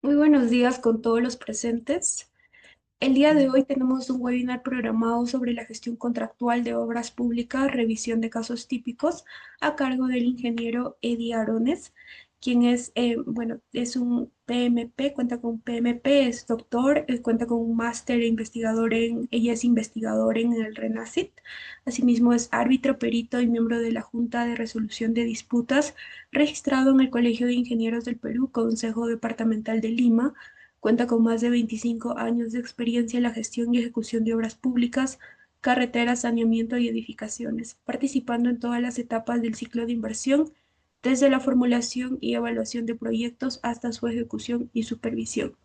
Muy buenos días con todos los presentes. El día de hoy tenemos un webinar programado sobre la gestión contractual de obras públicas, revisión de casos típicos, a cargo del ingeniero Eddie Arones, quien es, es un PMP, cuenta con un PMP, es doctor, cuenta con un máster investigador ella es investigador en el RENACIT. Asimismo es árbitro, perito y miembro de la Junta de Resolución de Disputas, registrado en el Colegio de Ingenieros del Perú, Consejo Departamental de Lima. Cuenta con más de 25 años de experiencia en la gestión y ejecución de obras públicas, carreteras, saneamiento y edificaciones, participando en todas las etapas del ciclo de inversión, desde la formulación y evaluación de proyectos hasta su ejecución y supervisión.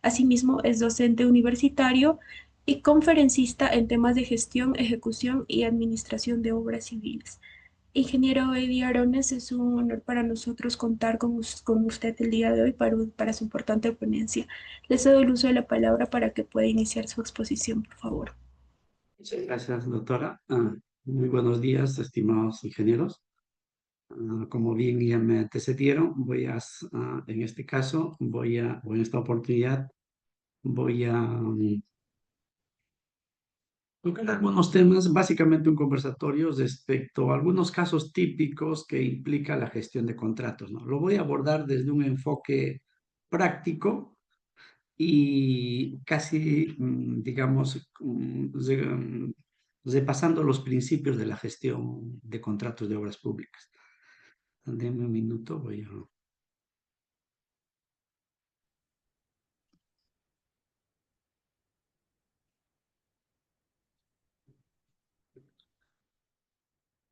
Asimismo, es docente universitario y conferencista en temas de gestión, ejecución y administración de obras civiles. Ingeniero Eddie Arones, es un honor para nosotros contar con usted el día de hoy para su importante ponencia. Le cedo el uso de la palabra para que pueda iniciar su exposición, por favor. Muchas gracias, doctora. Muy buenos días, estimados ingenieros. Como bien ya me antecedieron, en este caso, o en esta oportunidad, voy a tocar algunos temas, básicamente un conversatorio respecto a algunos casos típicos que implica la gestión de contratos, ¿no? Lo voy a abordar desde un enfoque práctico y casi, digamos, repasando los principios de la gestión de contratos de obras públicas. Denme un minuto, voy a...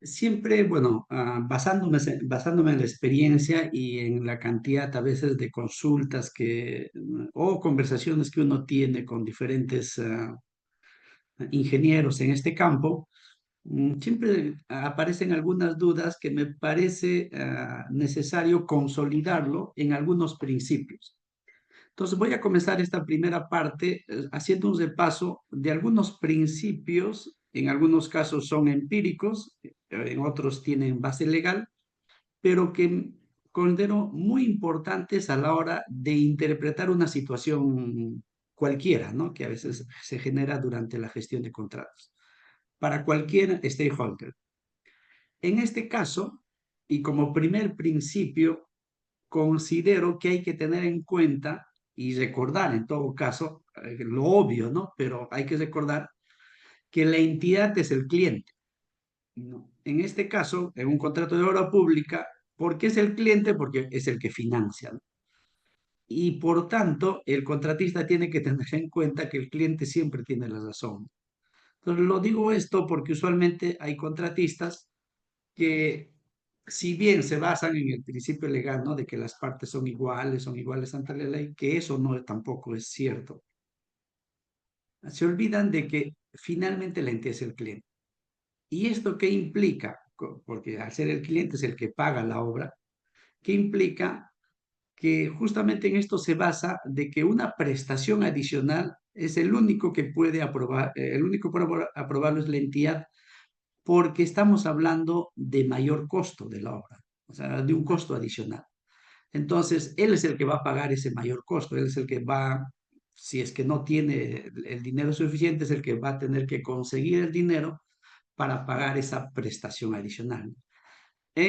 Siempre, bueno, basándome en la experiencia y en la cantidad a veces de consultas o conversaciones que uno tiene con diferentes ingenieros en este campo. Siempre aparecen algunas dudas que me parece necesario consolidarlo en algunos principios. Entonces voy a comenzar esta primera parte haciendo un repaso de algunos principios. En algunos casos son empíricos, en otros tienen base legal, pero que considero muy importantes a la hora de interpretar una situación cualquiera, ¿no? Que a veces se genera durante la gestión de contratos para cualquier stakeholder. En este caso, y como primer principio, considero que hay que tener en cuenta y recordar en todo caso, lo obvio, ¿no? Pero hay que recordar que la entidad es el cliente, ¿no? En este caso, en un contrato de obra pública, ¿por qué es el cliente? Porque es el que financia, ¿no? Y por tanto, el contratista tiene que tener en cuenta que el cliente siempre tiene la razón. Entonces, lo digo esto porque usualmente hay contratistas que, si bien se basan en el principio legal, ¿no? De que las partes son iguales ante la ley, que eso no tampoco es cierto. Se olvidan de que finalmente la entidad es el cliente. ¿Y esto qué implica? Porque al ser el cliente es el que paga la obra, ¿qué implica? Que justamente en esto se basa de que una prestación adicional es el único que puede aprobar, el único que puede aprobarlo es la entidad, porque estamos hablando de mayor costo de la obra, o sea, de un costo adicional. Entonces, él es el que va a pagar ese mayor costo, él es el que va, si es que no tiene el dinero suficiente, es el que va a tener que conseguir el dinero para pagar esa prestación adicional.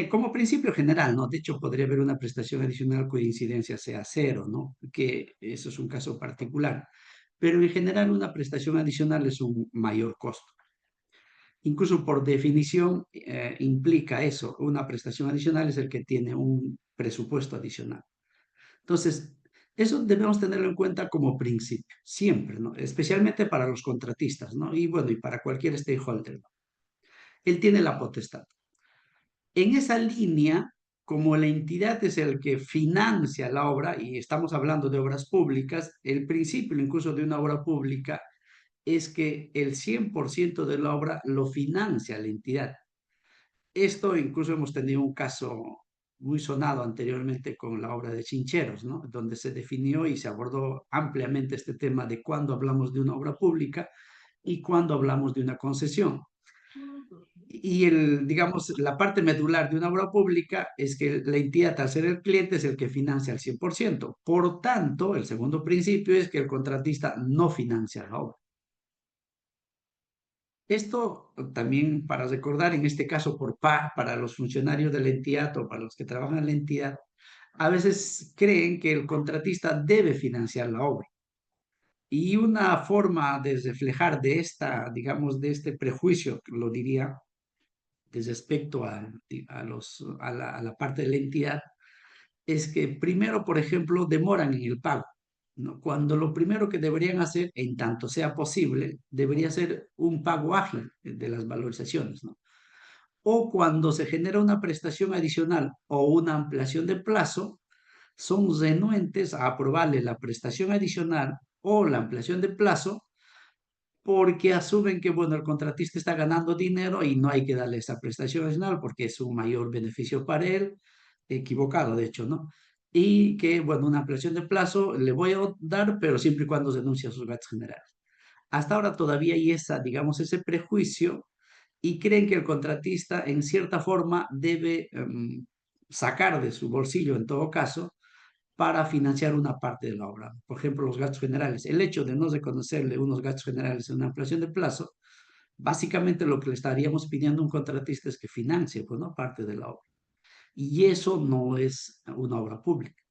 Como principio general, ¿no? De hecho, podría haber una prestación adicional cuya incidencia sea cero, ¿no? Que eso es un caso particular. Pero en general, una prestación adicional es un mayor costo. Incluso por definición implica eso. Una prestación adicional es el que tiene un presupuesto adicional. Entonces, eso debemos tenerlo en cuenta como principio, siempre, ¿no? Especialmente para los contratistas, ¿no? Y bueno, y para cualquier stakeholder, ¿no? Él tiene la potestad. En esa línea, como la entidad es el que financia la obra, y estamos hablando de obras públicas, el principio incluso de una obra pública es que el 100% de la obra lo financia la entidad. Esto incluso hemos tenido un caso muy sonado anteriormente con la obra de Chincheros, ¿no? Donde se definió y se abordó ampliamente este tema de cuándo hablamos de una obra pública y cuándo hablamos de una concesión. digamos, la parte medular de una obra pública es que la entidad, al ser el cliente, es el que financia al 100%. Por tanto, el segundo principio es que el contratista no financia la obra. Esto también para recordar, en este caso para los funcionarios de la entidad o para los que trabajan en la entidad, a veces creen que el contratista debe financiar la obra. Y una forma de reflejar de digamos, de este prejuicio, lo diría, respecto a la parte de la entidad, es que primero, por ejemplo, demoran en el pago, ¿no? Cuando lo primero que deberían hacer, en tanto sea posible, debería ser un pago ágil de las valorizaciones, ¿no? O cuando se genera una prestación adicional o una ampliación de plazo, son renuentes a aprobarle la prestación adicional o la ampliación de plazo porque asumen que, bueno, el contratista está ganando dinero y no hay que darle esa prestación adicional porque es un mayor beneficio para él, equivocado de hecho, ¿no? Y que, bueno, una ampliación de plazo le voy a dar, pero siempre y cuando denuncie a sus gastos generales. Hasta ahora todavía hay digamos, ese prejuicio y creen que el contratista en cierta forma debe sacar de su bolsillo, en todo caso, para financiar una parte de la obra. Por ejemplo, los gastos generales. El hecho de no reconocerle unos gastos generales en una ampliación de plazo, básicamente lo que le estaríamos pidiendo a un contratista es que financie, pues, ¿no? Parte de la obra. Y eso no es una obra pública.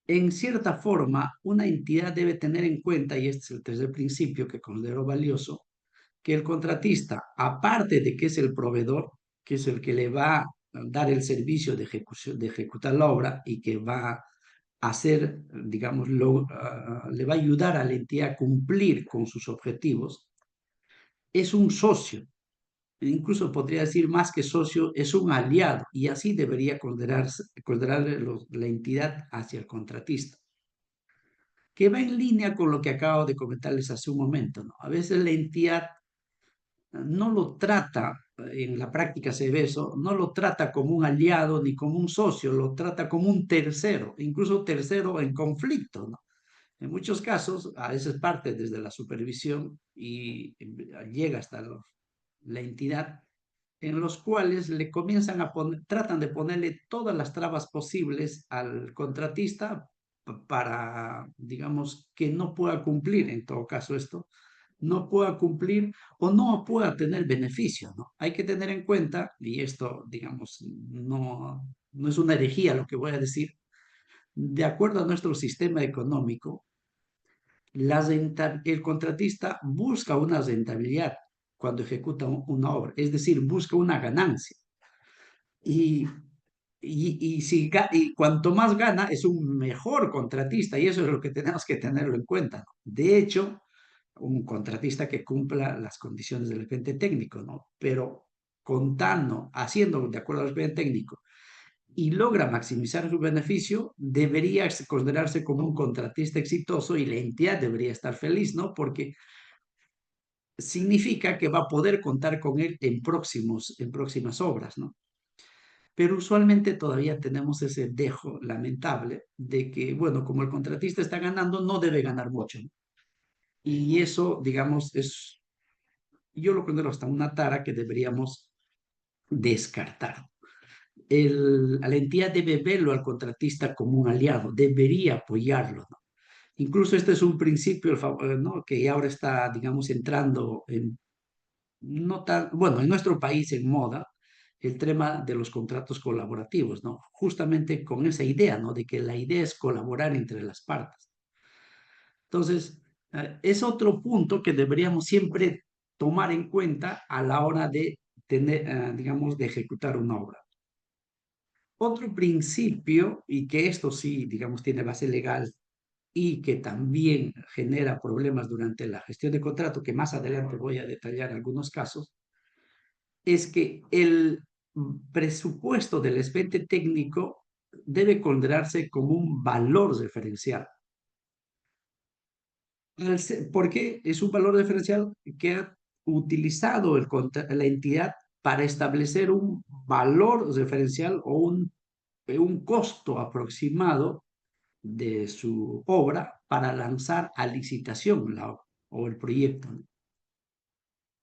En cierta forma, una entidad debe tener en cuenta, y este es el tercer principio que considero valioso, que el contratista, aparte de que es el proveedor, que es el que le va a dar el servicio de ejecución, de ejecutar la obra y que va a hacer, digamos, le va a ayudar a la entidad a cumplir con sus objetivos, es un socio. Incluso podría decir más que socio, es un aliado y así debería considerarle la entidad hacia el contratista, que va en línea con lo que acabo de comentarles hace un momento, ¿no? A veces la entidad no lo trata, en la práctica se ve eso, no lo trata como un aliado ni como un socio, lo trata como un tercero, incluso tercero en conflicto, ¿no? En muchos casos, a veces parte desde la supervisión y llega hasta la entidad, en los cuales le comienzan a poner, tratan de ponerle todas las trabas posibles al contratista para, digamos, que no pueda cumplir, en todo caso esto, no pueda cumplir o no pueda tener beneficio, ¿no? Hay que tener en cuenta, y esto, digamos, no es una herejía lo que voy a decir, de acuerdo a nuestro sistema económico, el contratista busca una rentabilidad cuando ejecuta una obra, es decir, busca una ganancia. Y, y cuanto más gana, es un mejor contratista y eso es lo que tenemos que tenerlo en cuenta, ¿no? De hecho, un contratista que cumpla las condiciones del expediente técnico, ¿no? Pero contando, haciendo de acuerdo al expediente técnico y logra maximizar su beneficio, debería considerarse como un contratista exitoso y la entidad debería estar feliz, ¿no? Porque significa que va a poder contar con él en próximas obras, ¿no? Pero usualmente todavía tenemos ese dejo lamentable de que, bueno, como el contratista está ganando, no debe ganar mucho, ¿no? Y eso, digamos, yo lo considero hasta una tara que deberíamos descartar. A la entidad debe verlo al contratista como un aliado, debería apoyarlo, ¿no? Incluso este es un principio, ¿no? Que ahora está, digamos, entrando en, no tan, bueno, en nuestro país en moda, el tema de los contratos colaborativos, ¿no? Justamente con esa idea, ¿no? De que la idea es colaborar entre las partes. Entonces, es otro punto que deberíamos siempre tomar en cuenta a la hora de tener, digamos, de ejecutar una obra. Otro principio, y que esto sí, digamos, tiene base legal y que también genera problemas durante la gestión de contrato, que más adelante voy a detallar algunos casos, es que el presupuesto del expediente técnico debe considerarse como un valor referencial. ¿Por qué es un valor diferencial que ha utilizado la entidad para establecer un valor referencial o un costo aproximado de su obra para lanzar a licitación la obra o el proyecto, ¿no?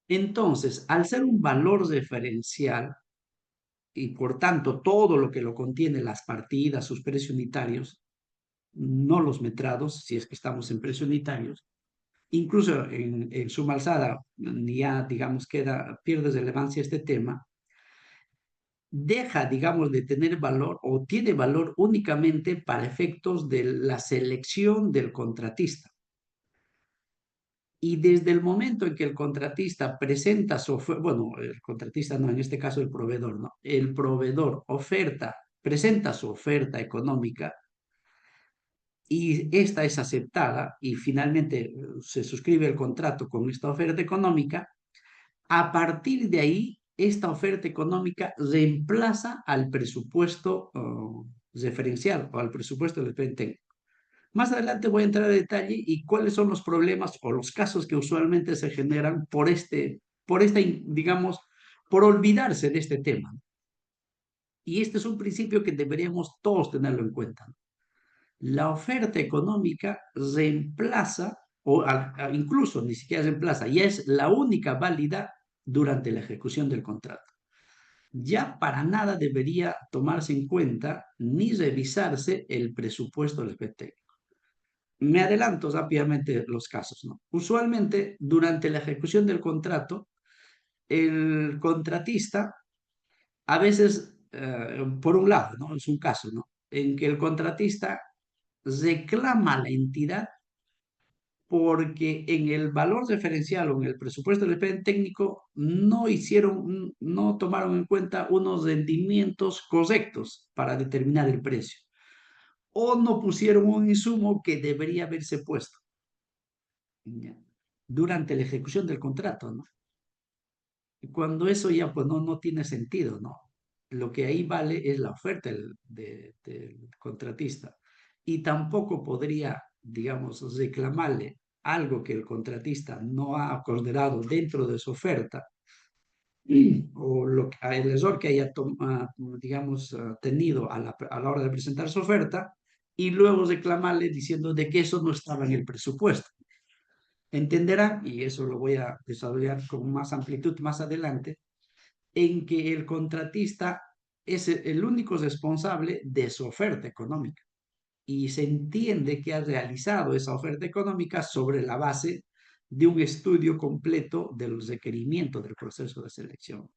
Entonces, al ser un valor referencial y por tanto todo lo que lo contiene, las partidas, sus precios unitarios, no los metrados, si es que estamos en precios unitarios, incluso en suma alzada, ya digamos pierde relevancia este tema, deja, digamos, de tener valor o tiene valor únicamente para efectos de la selección del contratista. Y desde el momento en que el contratista presenta su oferta, bueno, el contratista no, en este caso el proveedor, ¿no? El proveedor presenta su oferta económica y esta es aceptada y finalmente se suscribe el contrato con esta oferta económica, a partir de ahí, esta oferta económica reemplaza al presupuesto referencial o al presupuesto del plan técnico. Más adelante voy a entrar a detalle y cuáles son los problemas o los casos que usualmente se generan digamos, por olvidarse de este tema. Y este es un principio que deberíamos todos tenerlo en cuenta. La oferta económica reemplaza, incluso ni siquiera reemplaza, ya es la única válida durante la ejecución del contrato. Ya para nada debería tomarse en cuenta ni revisarse el presupuesto del PT. Me adelanto rápidamente los casos, ¿no? Usualmente, durante la ejecución del contrato, el contratista, a veces, por un lado, ¿no? Es un caso, ¿no? En que el contratista reclama a la entidad porque en el valor referencial o en el presupuesto del plan técnico no tomaron en cuenta unos rendimientos correctos para determinar el precio o no pusieron un insumo que debería haberse puesto, ¿ya? Durante la ejecución del contrato, ¿no? Y cuando eso ya pues no tiene sentido, ¿no? Lo que ahí vale es la oferta del contratista y tampoco podría, digamos, reclamarle algo que el contratista no ha considerado dentro de su oferta o el error que haya, digamos, tenido a la hora de presentar su oferta y luego reclamarle diciendo de que eso no estaba en el presupuesto. Entenderá, y eso lo voy a desarrollar con más amplitud más adelante, en que el contratista es el único responsable de su oferta económica y se entiende que ha realizado esa oferta económica sobre la base de un estudio completo de los requerimientos del proceso de selección.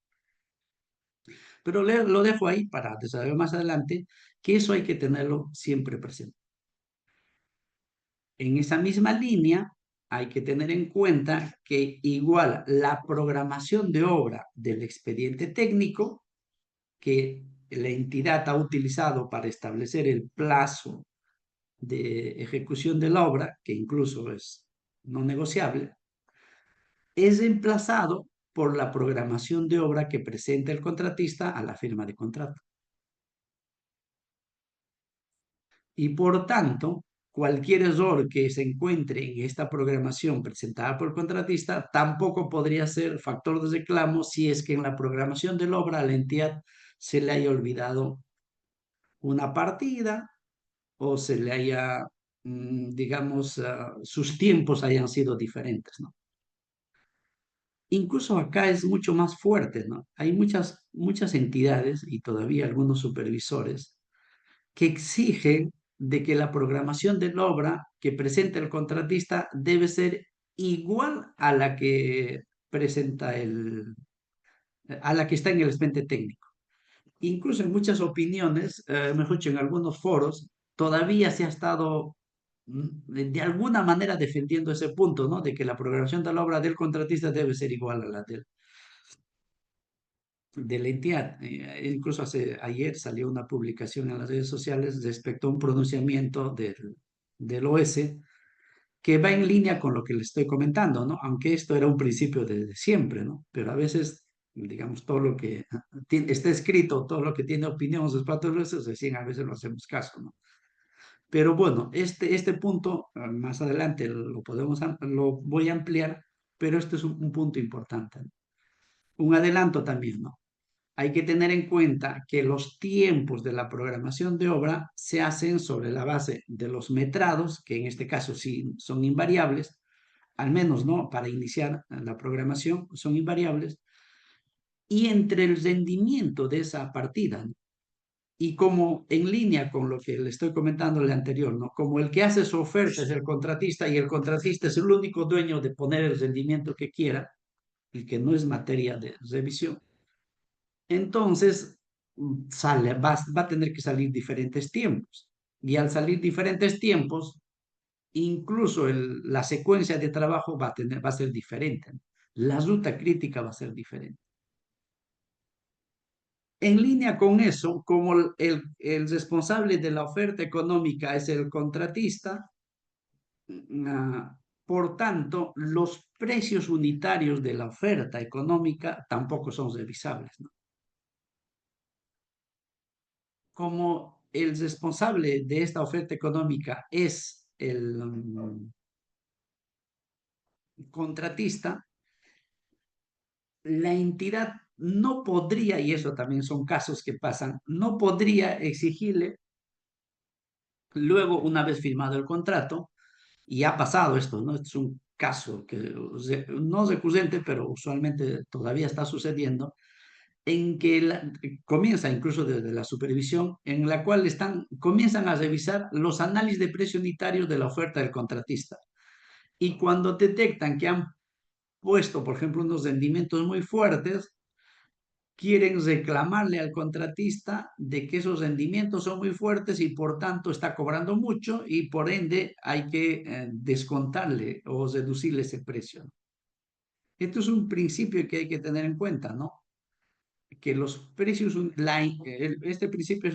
Pero lo dejo ahí para desarrollar más adelante, que eso hay que tenerlo siempre presente. En esa misma línea, hay que tener en cuenta que igual la programación de obra del expediente técnico que la entidad ha utilizado para establecer el plazo de ejecución de la obra, que incluso es no negociable, es reemplazado por la programación de obra que presenta el contratista a la firma de contrato. Y por tanto, cualquier error que se encuentre en esta programación presentada por el contratista tampoco podría ser factor de reclamo si es que en la programación de la obra a la entidad se le haya olvidado una partida o se le haya, digamos, sus tiempos hayan sido diferentes, ¿no? Incluso acá es mucho más fuerte, ¿no? Hay muchas entidades y todavía algunos supervisores que exigen de que la programación de la obra que presenta el contratista debe ser igual a la que presenta a la que está en el expediente técnico. Incluso en muchas opiniones, mejor dicho, en algunos foros, todavía se ha estado de alguna manera defendiendo ese punto, ¿no? De que la programación de la obra del contratista debe ser igual a la de la entidad. Incluso ayer salió una publicación en las redes sociales respecto a un pronunciamiento del OS que va en línea con lo que le estoy comentando, ¿no? Aunque esto era un principio desde siempre, ¿no? Pero a veces, digamos, todo lo que está escrito, todo lo que tiene opinión respecto a veces, recién a veces lo hacemos caso, ¿no? Pero bueno, este punto, más adelante lo voy a ampliar, pero este es un punto importante, ¿no? Un adelanto también, ¿no? Hay que tener en cuenta que los tiempos de la programación de obra se hacen sobre la base de los metrados, que en este caso sí son invariables, al menos, ¿no? Para iniciar la programación, son invariables, y entre el rendimiento de esa partida, ¿no? Y como en línea con lo que le estoy comentando el anterior, ¿no? Como el que hace su oferta es el contratista y el contratista es el único dueño de poner el rendimiento que quiera y que no es materia de revisión, entonces va a tener que salir diferentes tiempos. Y al salir diferentes tiempos, incluso la secuencia de trabajo va a ser diferente, ¿no? La ruta crítica va a ser diferente. En línea con eso, como el responsable de la oferta económica es el contratista, por tanto, los precios unitarios de la oferta económica tampoco son revisables, ¿no? Como el responsable de esta oferta económica es el contratista, la entidad no podría, y eso también son casos que pasan, no podría exigirle luego, una vez firmado el contrato, y ha pasado esto, ¿no? Es un caso que no es recurrente, pero usualmente todavía está sucediendo, en que comienza incluso desde la supervisión, en la cual comienzan a revisar los análisis de precio unitarios de la oferta del contratista. Y cuando detectan que han puesto, por ejemplo, unos rendimientos muy fuertes, quieren reclamarle al contratista de que esos rendimientos son muy fuertes y por tanto está cobrando mucho y por ende hay que descontarle o reducirle ese precio. Esto es un principio que hay que tener en cuenta, ¿no? Que los precios, este principio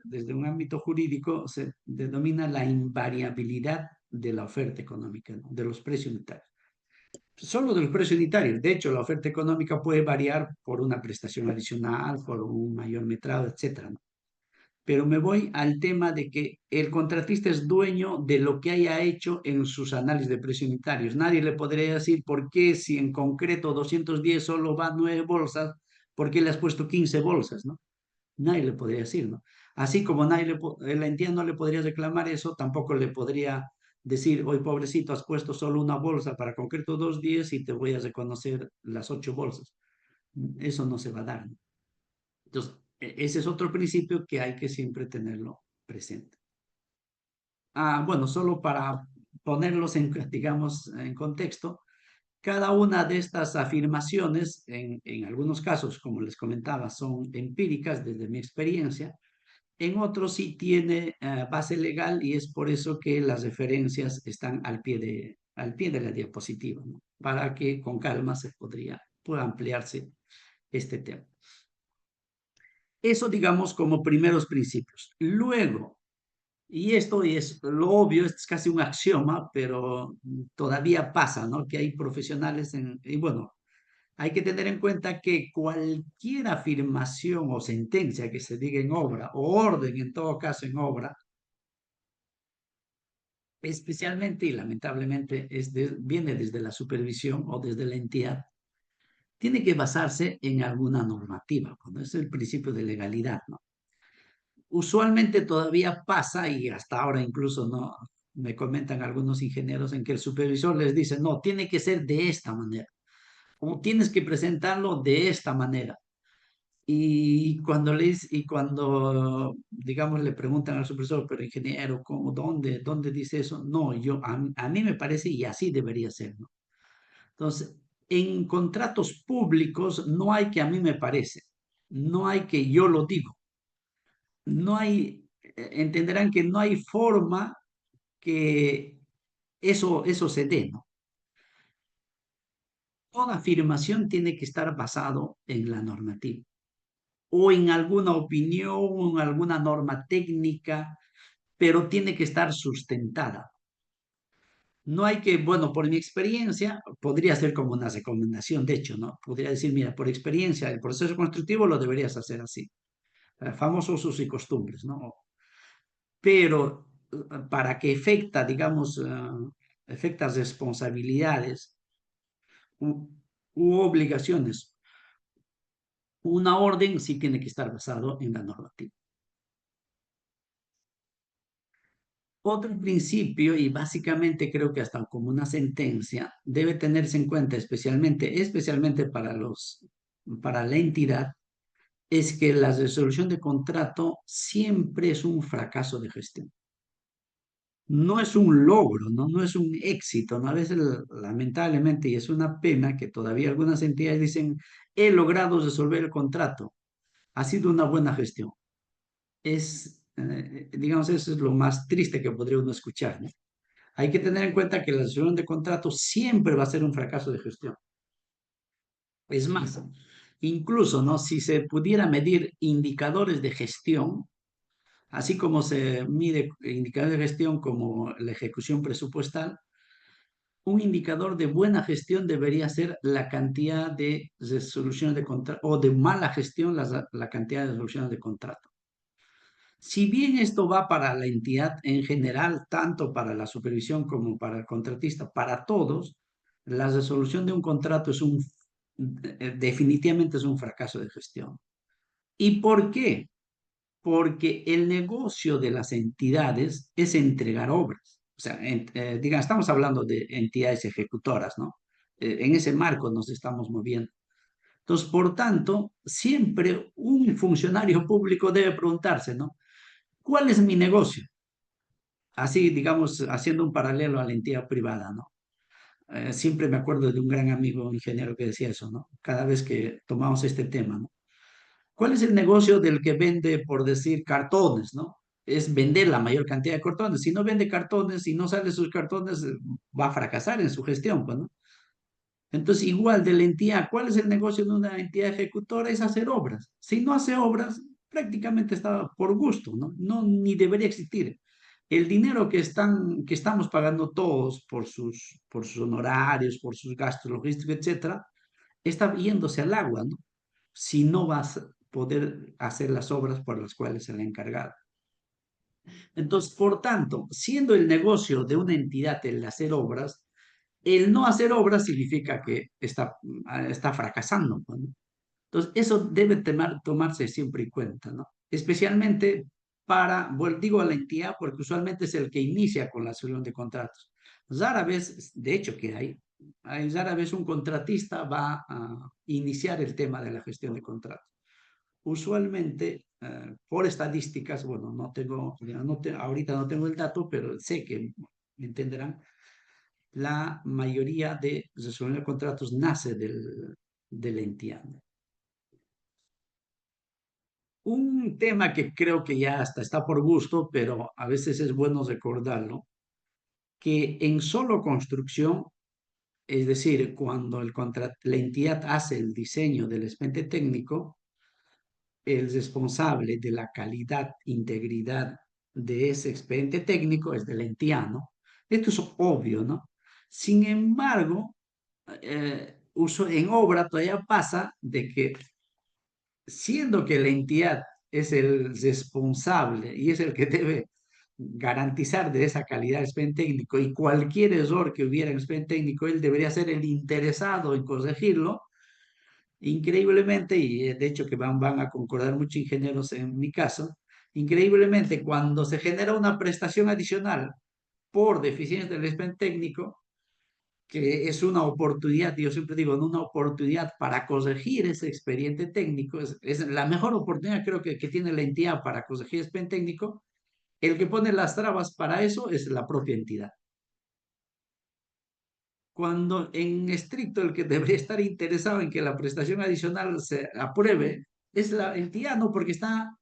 desde un ámbito jurídico se denomina la invariabilidad de la oferta económica, ¿no? De los precios unitarios. Solo del precio unitario. De hecho, la oferta económica puede variar por una prestación adicional, por un mayor metrado, etcétera, ¿no? Pero me voy al tema de que el contratista es dueño de lo que haya hecho en sus análisis de precios unitarios. Nadie le podría decir por qué si en concreto 210 solo va 9 bolsas, por qué le has puesto 15 bolsas, ¿no? Nadie le podría decir, ¿no? Así como la entidad no le podría reclamar eso, tampoco le podría decir, hoy pobrecito, has puesto solo una bolsa para concreto 210 y te voy a reconocer las 8 bolsas. Eso no se va a dar, ¿no? Entonces, ese es otro principio que hay que siempre tenerlo presente. Bueno, solo para ponerlos digamos, en contexto, cada una de estas afirmaciones, en algunos casos, como les comentaba, son empíricas desde mi experiencia. En otros sí tiene base legal y es por eso que las referencias están al pie de la diapositiva, ¿no? Para que con calma pueda ampliarse este tema. Eso, digamos, como primeros principios. Luego, y esto es lo obvio, es casi un axioma, pero todavía pasa, ¿no? Que hay profesionales y bueno, hay que tener en cuenta que cualquier afirmación o sentencia que se diga en obra, o orden en todo caso en obra, especialmente y lamentablemente viene desde la supervisión o desde la entidad, tiene que basarse en alguna normativa, cuando es el principio de legalidad, ¿no? Usualmente todavía pasa, y hasta ahora incluso no, me comentan algunos ingenieros en que el supervisor les dice, no, tiene que ser de esta manera, o tienes que presentarlo de esta manera. Y cuando, digamos, le preguntan al supervisor, pero ingeniero, ¿cómo, dónde dice eso? No, a mí me parece y así debería ser, ¿no? Entonces, en contratos públicos no hay que a mí me parece, no hay que yo lo digo, no hay, entenderán que no hay forma que eso se dé, ¿no? Toda afirmación tiene que estar basado en la normativa o en alguna opinión, o en alguna norma técnica, pero tiene que estar sustentada. No hay que, bueno, por mi experiencia, podría ser como una recomendación, de hecho, ¿no? Podría decir, mira, por experiencia, el proceso constructivo lo deberías hacer así. Famosos usos y costumbres, ¿no? Pero para que digamos, efectas responsabilidades u, u obligaciones, una orden sí tiene que estar basado en la normativa. Otro principio, y básicamente creo que hasta como una sentencia, debe tenerse en cuenta especialmente para la entidad, es que la resolución de contrato siempre es un fracaso de gestión. No es un logro, ¿no? No es un éxito, ¿no? A veces, lamentablemente, y es una pena que todavía algunas entidades dicen, he logrado resolver el contrato, ha sido una buena gestión. Digamos, eso es lo más triste que podría uno escuchar, ¿no? Hay que tener en cuenta que la resolución de contrato siempre va a ser un fracaso de gestión. Es más, incluso, ¿no? Si se pudiera medir indicadores de gestión, así como se mide indicadores de gestión como la ejecución presupuestal, un indicador de buena gestión debería ser la cantidad de resoluciones de contrato, o de mala gestión, la cantidad de resoluciones de contrato. Si bien esto va para la entidad en general, tanto para la supervisión como para el contratista, para todos, la resolución de un contrato definitivamente es un fracaso de gestión. ¿Y por qué? Porque el negocio de las entidades es entregar obras. O sea, digan, estamos hablando de entidades ejecutoras, ¿no? En ese marco nos estamos moviendo. Entonces, por tanto, siempre un funcionario público debe preguntarse, ¿no? ¿Cuál es mi negocio? Así, digamos, haciendo un paralelo a la entidad privada, ¿no? Siempre me acuerdo de un gran amigo ingeniero que decía eso, ¿no? Cada vez que tomamos este tema, ¿no? ¿Cuál es el negocio del que vende, por decir, cartones, ¿no? Es vender la mayor cantidad de cartones. Si no vende cartones y no sale sus cartones, va a fracasar en su gestión, pues, ¿no? Entonces, igual de la entidad, ¿cuál es el negocio de una entidad ejecutora? Es hacer obras. Si no hace obras, prácticamente está por gusto, ¿no? No, ni debería existir. El dinero que estamos pagando todos por sus honorarios, por sus gastos logísticos, etcétera, está yéndose al agua, ¿no? Si no vas a poder hacer las obras por las cuales se le ha encargado. Entonces, por tanto, siendo el negocio de una entidad el hacer obras, el no hacer obras significa que está fracasando, ¿no? Entonces, eso debe tomarse siempre en cuenta, ¿no? Especialmente bueno, digo a la entidad porque usualmente es el que inicia con la solución de contratos. Rara vez, de hecho que rara vez un contratista va a iniciar el tema de la gestión de contratos. Usualmente, por estadísticas, bueno, ahorita no tengo el dato, pero sé que me entenderán, la mayoría de resolución de contratos nace de la entidad. Un tema que creo que ya hasta está por gusto, pero a veces es bueno recordarlo, que en solo construcción, es decir, cuando la entidad hace el diseño del expediente técnico, el responsable de la calidad, integridad de ese expediente técnico es de la entidad, ¿no? Esto es obvio, ¿no? Sin embargo, en obra todavía pasa de que siendo que la entidad es el responsable y es el que debe garantizar de esa calidad del expediente técnico y cualquier error que hubiera en el expediente técnico, él debería ser el interesado en corregirlo, increíblemente, y de hecho que van a concordar muchos ingenieros en mi caso, increíblemente cuando se genera una prestación adicional por deficiencia del expediente técnico, que es una oportunidad, yo siempre digo, una oportunidad para corregir ese expediente técnico, es la mejor oportunidad creo que tiene la entidad para corregir el expediente técnico, el que pone las trabas para eso es la propia entidad. Cuando en estricto el que debería estar interesado en que la prestación adicional se apruebe es la entidad, no porque está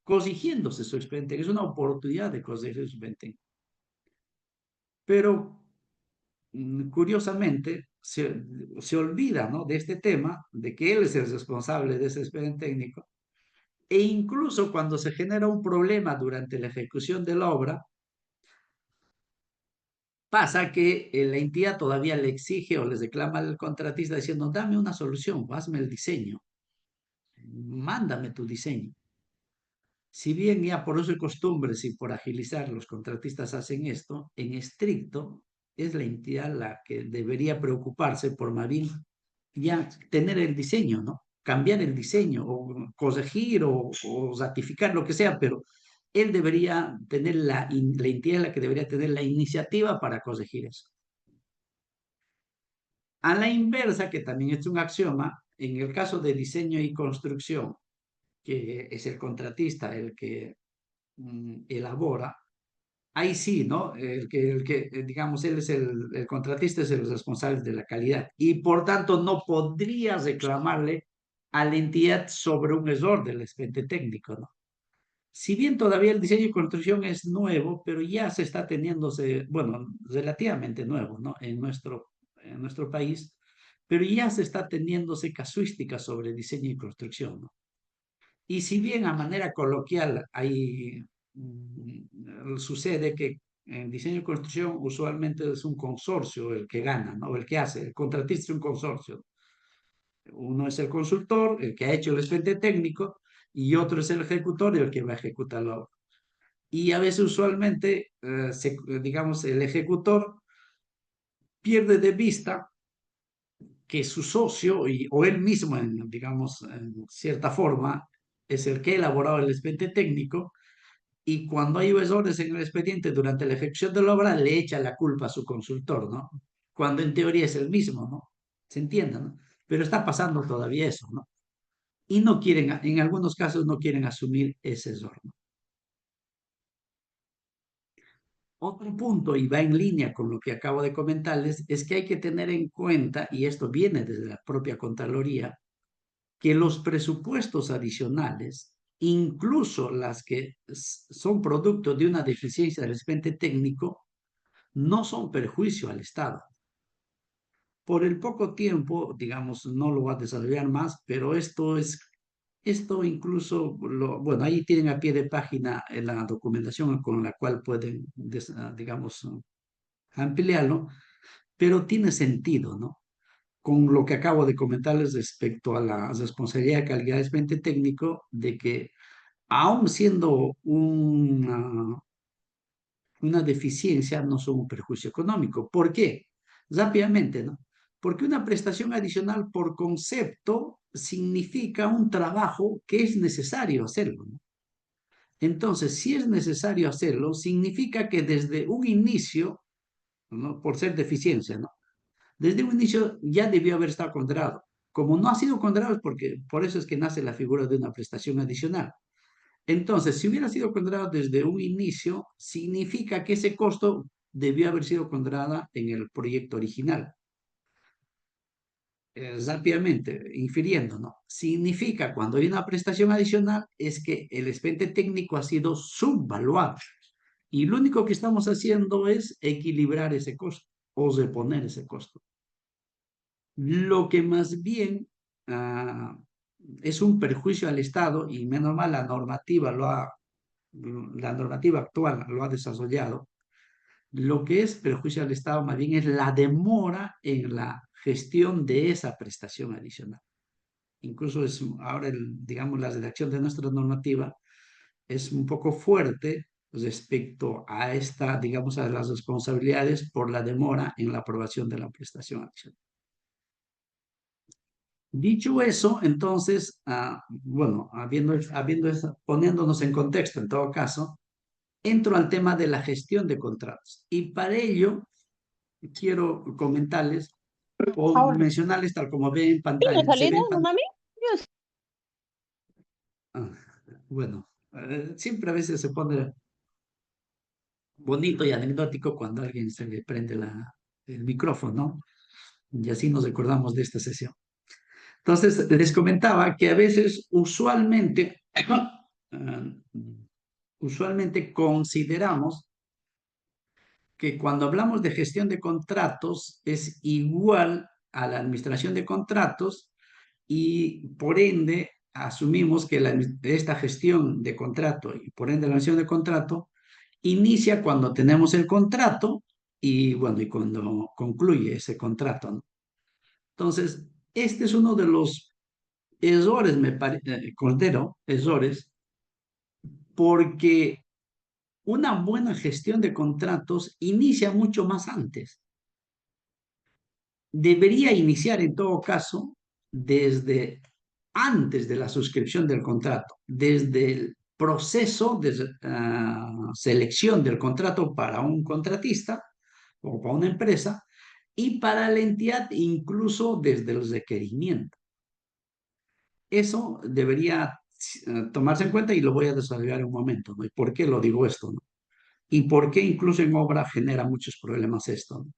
corrigiéndose su expediente, es una oportunidad de corregir su expediente. Pero curiosamente se olvida, ¿no? De este tema, de que él es el responsable de ese expediente técnico, e incluso cuando se genera un problema durante la ejecución de la obra, pasa que la entidad todavía le exige o les reclama al contratista diciendo, dame una solución, hazme el diseño, mándame tu diseño. Si bien ya por uso y costumbre, y por agilizar, los contratistas hacen esto, en estricto es la entidad la que debería preocuparse por más bien ya tener el diseño, ¿no? Cambiar el diseño o corregir o ratificar lo que sea, pero él debería tener la entidad la que debería tener la iniciativa para corregir eso. A la inversa, que también es un axioma, en el caso de diseño y construcción, que es el contratista el que elabora, ahí sí, ¿no? Digamos, él es el contratista, es el responsable de la calidad y por tanto no podría reclamarle a la entidad sobre un error del expediente técnico, ¿no? Si bien todavía el diseño y construcción es nuevo, pero ya se está teniéndose, bueno, relativamente nuevo, ¿no? En nuestro país, pero ya se está teniéndose casuística sobre diseño y construcción, ¿no? Y si bien a manera coloquial hay, sucede que en diseño y construcción usualmente es un consorcio el que gana, ¿no? O el que hace, el contratista es un consorcio. Uno es el consultor, el que ha hecho el expediente técnico, y otro es el ejecutor, el que va a ejecutar la obra. Y a veces usualmente, digamos, el ejecutor pierde de vista que su socio o él mismo, digamos, en cierta forma, es el que ha elaborado el expediente técnico y cuando hay errores en el expediente durante la ejecución de la obra le echa la culpa a su consultor, ¿no? Cuando en teoría es el mismo, ¿no? ¿Se entiende, no? Pero está pasando todavía eso, ¿no? Y no quieren, en algunos casos no quieren asumir ese error, ¿no? Otro punto, y va en línea con lo que acabo de comentarles, es que hay que tener en cuenta, y esto viene desde la propia Contraloría, que los presupuestos adicionales, incluso las que son producto de una deficiencia del expediente técnico, no son perjuicio al Estado. Por el poco tiempo, digamos, no lo va a desarrollar más, pero esto incluso, bueno, ahí tienen a pie de página la documentación con la cual pueden, digamos, ampliarlo, pero tiene sentido, ¿no? Con lo que acabo de comentarles respecto a la responsabilidad de calidad del expediente técnico, de que aún siendo una deficiencia, no son un perjuicio económico. ¿Por qué? Rápidamente, ¿no? Porque una prestación adicional por concepto significa un trabajo que es necesario hacerlo, ¿no? Entonces, si es necesario hacerlo, significa que desde un inicio, ¿no? Por ser deficiencia, ¿no? Desde un inicio ya debió haber estado condenado. Como no ha sido condenado es porque por eso es que nace la figura de una prestación adicional. Entonces, si hubiera sido condenado desde un inicio, significa que ese costo debió haber sido condenada en el proyecto original. Rápidamente, infiriendo, ¿no? Significa cuando hay una prestación adicional es que el expediente técnico ha sido subvaluado. Y lo único que estamos haciendo es equilibrar ese costo o reponer ese costo. Lo que más bien ah, es un perjuicio al Estado, y menos mal la normativa actual lo ha desarrollado, lo que es perjuicio al Estado más bien es la demora en la gestión de esa prestación adicional. Incluso es ahora, digamos, la redacción de nuestra normativa es un poco fuerte respecto a esta, digamos, a las responsabilidades por la demora en la aprobación de la prestación adicional. Dicho eso, entonces, bueno, poniéndonos en contexto en todo caso, entro al tema de la gestión de contratos. Y para ello, quiero comentarles o Ahora, mencionarles, tal como ven en ¿no pantalla, se salido, ve en no, pantalla. mami? Dios. Bueno, siempre a veces se pone bonito y anecdótico cuando a alguien se le prende el micrófono, ¿no? Y así nos recordamos de esta sesión. Entonces, les comentaba que a veces, usualmente consideramos que cuando hablamos de gestión de contratos es igual a la administración de contratos y por ende asumimos que esta gestión de contrato y por ende la gestión de contrato inicia cuando tenemos el contrato y bueno, y cuando concluye ese contrato, ¿no? Entonces, este es uno de los errores, considero errores, porque una buena gestión de contratos inicia mucho más antes. Debería iniciar en todo caso desde antes de la suscripción del contrato, desde proceso de selección del contrato para un contratista o para una empresa y para la entidad incluso desde el requerimiento. Eso debería tomarse en cuenta y lo voy a desarrollar en un momento, ¿no? ¿Y por qué lo digo esto, no? ¿Y por qué incluso en obra genera muchos problemas esto, no?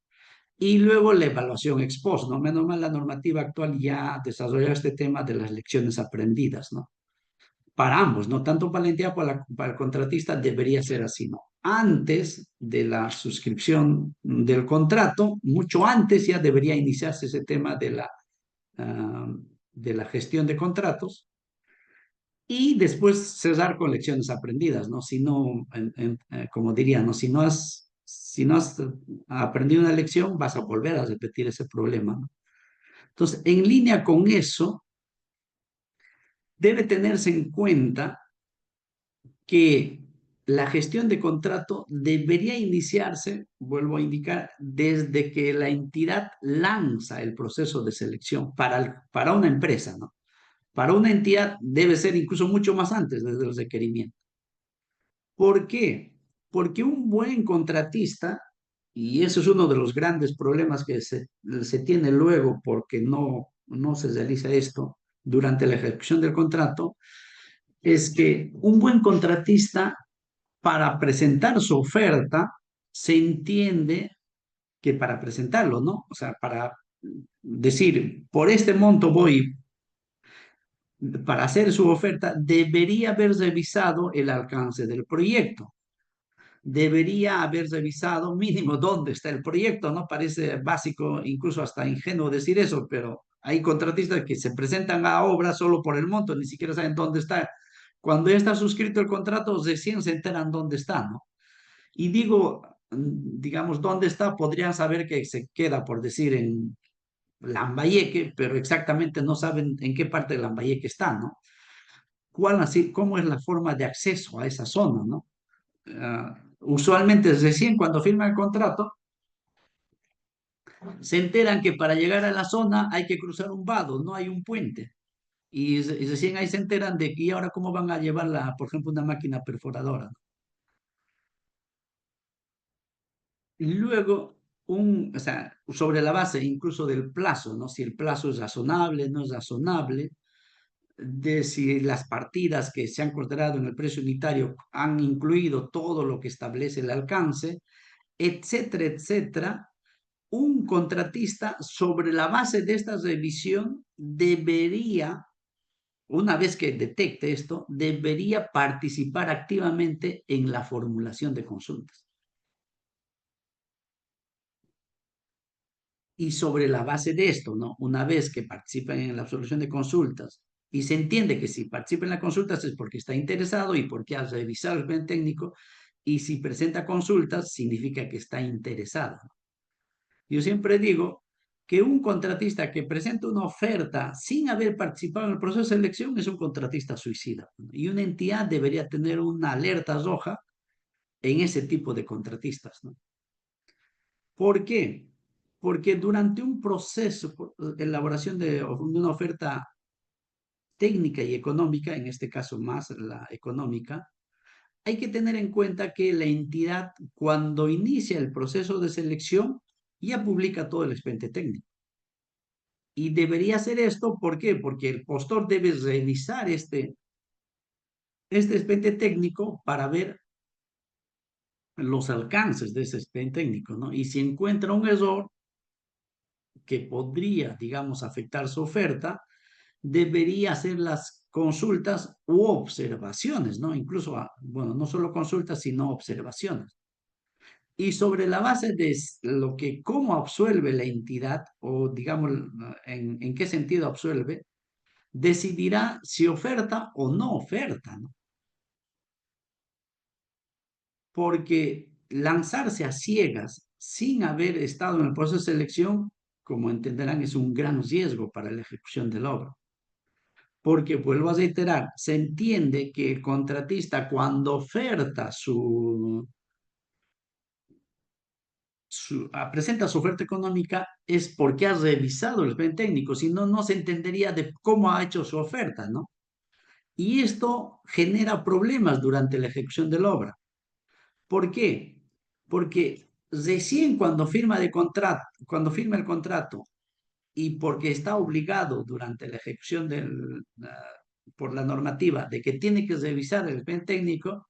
Y luego la evaluación ex post, ¿no? Menos mal la normativa actual ya desarrolla este tema de las lecciones aprendidas, ¿no? Para ambos, no tanto para la entidad como para el contratista, debería ser así, ¿no? Antes de la suscripción del contrato, mucho antes ya debería iniciarse ese tema de la gestión de contratos y después cerrar con lecciones aprendidas, ¿no? Si no, como diría, ¿no? Si no has aprendido una lección, vas a volver a repetir ese problema, ¿no? Entonces, en línea con eso, debe tenerse en cuenta que la gestión de contrato debería iniciarse, vuelvo a indicar, desde que la entidad lanza el proceso de selección para una empresa, ¿no? Para una entidad debe ser incluso mucho más antes desde los requerimientos. ¿Por qué? Porque un buen contratista, y eso es uno de los grandes problemas que se tiene luego porque no se realiza esto durante la ejecución del contrato, es que un buen contratista para presentar su oferta se entiende que para presentarlo, ¿no? O sea, para decir, por este monto voy, para hacer su oferta, debería haber revisado el alcance del proyecto, debería haber revisado mínimo dónde está el proyecto, ¿no? Parece básico, incluso hasta ingenuo decir eso, pero hay contratistas que se presentan a obra solo por el monto, ni siquiera saben dónde está. Cuando ya está suscrito el contrato, recién se enteran dónde está, ¿no? Y digo, digamos, dónde está, podrían saber que se queda, por decir, en Lambayeque, pero exactamente no saben en qué parte de Lambayeque está, ¿no? ¿Cómo es la forma de acceso a esa zona, ¿no? Usualmente recién cuando firma el contrato, se enteran que para llegar a la zona hay que cruzar un vado, no hay un puente. Y recién ahí se enteran de que, ¿y ahora cómo van a llevarla, por ejemplo, una máquina perforadora, ¿no? Y luego, o sea, sobre la base incluso del plazo, ¿no? Si el plazo es razonable, no es razonable, de si las partidas que se han considerado en el precio unitario han incluido todo lo que establece el alcance, etcétera, etcétera. Un contratista, sobre la base de esta revisión, debería, una vez que detecte esto, debería participar activamente en la formulación de consultas. Y sobre la base de esto, ¿no? Una vez que participan en la solución de consultas y se entiende que si participa en las consultas es porque está interesado y porque ha revisado el plan técnico, y si presenta consultas significa que está interesado. Yo siempre digo que un contratista que presenta una oferta sin haber participado en el proceso de selección es un contratista suicida. Y una entidad debería tener una alerta roja en ese tipo de contratistas, ¿no? ¿Por qué? Porque durante un proceso de elaboración de una oferta técnica y económica, en este caso más la económica, hay que tener en cuenta que la entidad, cuando inicia el proceso de selección, ya publica todo el expediente técnico. Y debería hacer esto, ¿por qué? Porque el postor debe revisar este expediente técnico para ver los alcances de ese expediente técnico, ¿no? Y si encuentra un error que podría, digamos, afectar su oferta, debería hacer las consultas u observaciones, ¿no? Incluso, bueno, no solo consultas, sino observaciones. Y sobre la base de lo que, cómo absuelve la entidad, o digamos, en qué sentido absuelve, decidirá si oferta o no oferta, ¿no? Porque lanzarse a ciegas sin haber estado en el proceso de selección, como entenderán, es un gran riesgo para la ejecución de la obra. Porque, vuelvo a reiterar, se entiende que el contratista cuando oferta presenta su oferta económica es porque ha revisado el plan técnico, si no, no se entendería de cómo ha hecho su oferta, ¿no? Y esto genera problemas durante la ejecución de la obra. ¿Por qué? Porque recién cuando firma el contrato y porque está obligado durante la ejecución por la normativa de que tiene que revisar el plan técnico,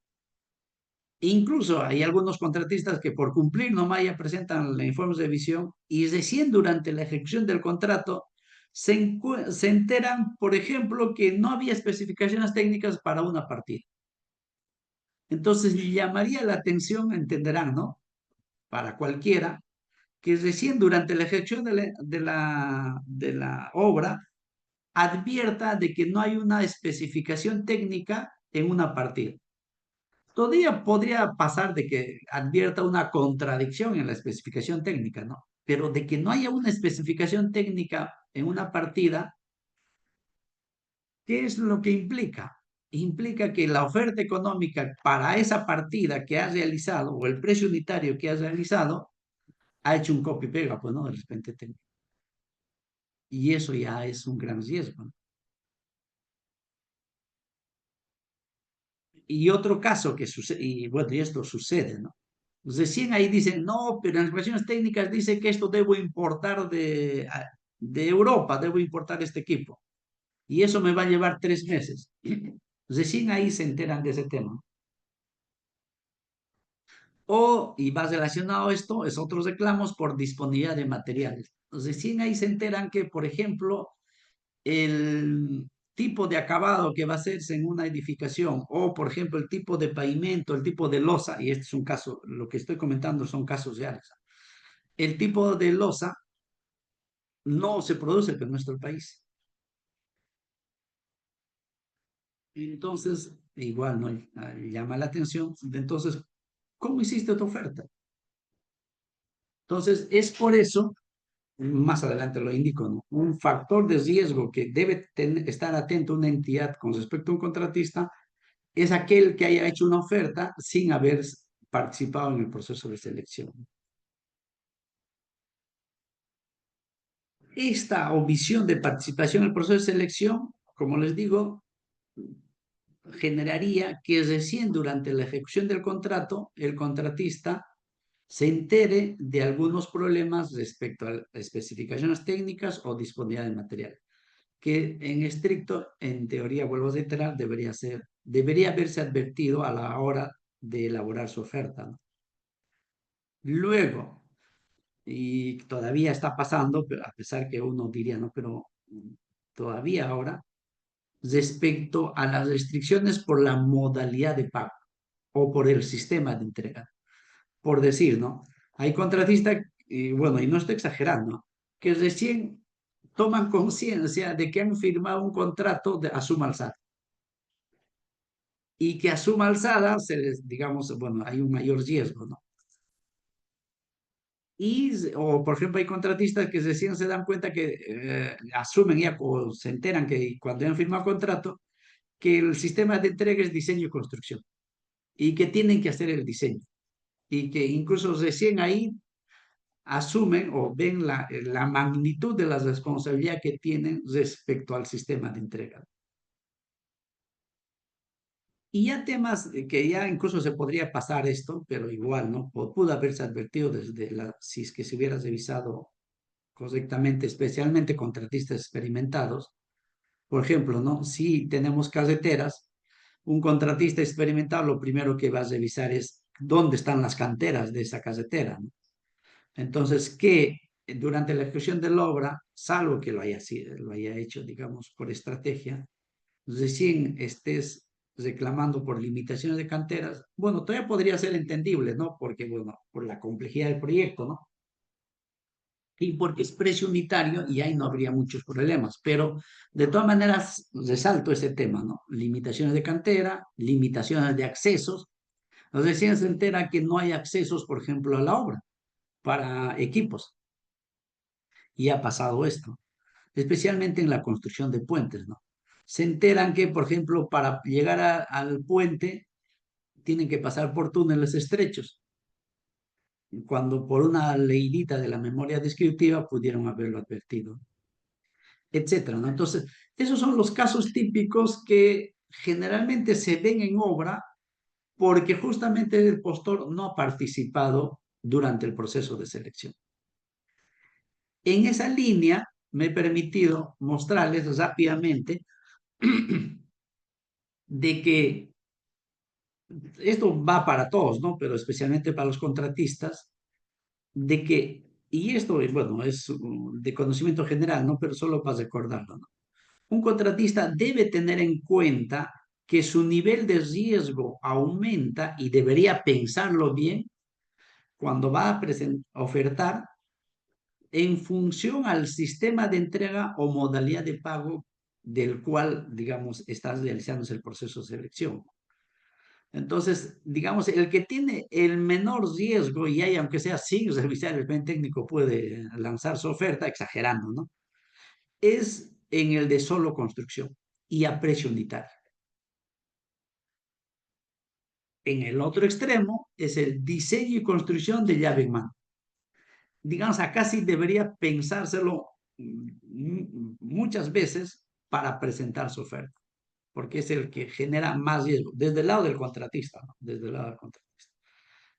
incluso hay algunos contratistas que por cumplir nomás ya presentan el informe de revisión y recién durante la ejecución del contrato se enteran, por ejemplo, que no había especificaciones técnicas para una partida. Entonces llamaría la atención, entenderán, ¿no? Para cualquiera, que recién durante la ejecución de la obra advierta de que no hay una especificación técnica en una partida. Todavía podría pasar de que advierta una contradicción en la especificación técnica, ¿no? Pero de que no haya una especificación técnica en una partida, ¿qué es lo que implica? Implica que la oferta económica para esa partida que has realizado o el precio unitario que has realizado ha hecho un copy-pega, pues, ¿no? De repente. Y eso ya es un gran riesgo, ¿no? Y otro caso que sucede, y bueno, y esto sucede, ¿no? Recién ahí dicen, no, pero en las cuestiones técnicas dice que esto debo importar de Europa, debo importar este equipo. Y eso me va a llevar 3 meses. Recién ahí se enteran de ese tema. Y va relacionado a esto, es otros reclamos por disponibilidad de materiales. Recién ahí se enteran que, por ejemplo, el tipo de acabado que va a hacerse en una edificación, o por ejemplo el tipo de pavimento, el tipo de losa, y este es un caso, lo que estoy comentando son casos reales. El tipo de losa no se produce en nuestro país. Entonces, igual, ¿no? Llama la atención. Entonces, ¿cómo hiciste tu oferta? Entonces, es por eso, más adelante lo indico, ¿no? Un factor de riesgo que debe estar atento una entidad con respecto a un contratista es aquel que haya hecho una oferta sin haber participado en el proceso de selección. Esta omisión de participación en el proceso de selección, como les digo, generaría que recién durante la ejecución del contrato, el contratista se entere de algunos problemas respecto a especificaciones técnicas o disponibilidad de material, que en estricto, en teoría, vuelvo a reiterar, debería haberse advertido a la hora de elaborar su oferta, ¿no? Luego, y todavía está pasando, pero a pesar que uno diría, no, pero todavía ahora, respecto a las restricciones por la modalidad de pago o por el sistema de entrega. Por decir, ¿no? Hay contratistas, y bueno, y no estoy exagerando, que recién toman conciencia de que han firmado un contrato a suma alzada y que a suma alzada se les, digamos, bueno, hay un mayor riesgo, ¿no? O por ejemplo, hay contratistas que recién se dan cuenta que asumen ya o se enteran que cuando han firmado contrato, que el sistema de entrega es diseño y construcción y que tienen que hacer el diseño y que incluso recién ahí asumen o ven la magnitud de la responsabilidad que tienen respecto al sistema de entrega. Y ya temas que ya incluso se podría pasar esto, pero igual, ¿no? Pudo haberse advertido desde si es que se hubiera revisado correctamente, especialmente contratistas experimentados. Por ejemplo, ¿no? Si tenemos carreteras, un contratista experimentado lo primero que va a revisar es dónde están las canteras de esa carretera, ¿no? Entonces, que durante la ejecución de la obra, salvo que lo haya hecho, digamos, por estrategia, recién estés reclamando por limitaciones de canteras, bueno, todavía podría ser entendible, ¿no? Porque, bueno, por la complejidad del proyecto, ¿no? Y porque es precio unitario y ahí no habría muchos problemas. Pero de todas maneras, resalto ese tema, ¿no? Limitaciones de cantera, limitaciones de accesos. Recién se entera que no hay accesos, por ejemplo, a la obra para equipos. Y ha pasado esto, especialmente en la construcción de puentes, ¿no? Se enteran que, por ejemplo, para llegar al puente tienen que pasar por túneles estrechos, cuando por una leidita de la memoria descriptiva pudieron haberlo advertido, etcétera, ¿no? Entonces, esos son los casos típicos que generalmente se ven en obra porque justamente el postor no ha participado durante el proceso de selección. En esa línea me he permitido mostrarles rápidamente de que esto va para todos, ¿no? Pero especialmente para los contratistas, de que, y esto, bueno, es de conocimiento general, ¿no? Pero solo para recordarlo, ¿no? Un contratista debe tener en cuenta que su nivel de riesgo aumenta y debería pensarlo bien cuando va a ofertar en función al sistema de entrega o modalidad de pago del cual, digamos, estás realizando el proceso de selección. Entonces, digamos, el que tiene el menor riesgo, y hay, aunque sea sin revisar el plan técnico, puede lanzar su oferta, exagerando, ¿no? Es en el de solo construcción y a precio unitario. En el otro extremo es el diseño y construcción de llave en mano. Digamos, acá sí debería pensárselo muchas veces para presentar su oferta, porque es el que genera más riesgo, desde el lado del contratista, ¿no? Desde el lado del contratista.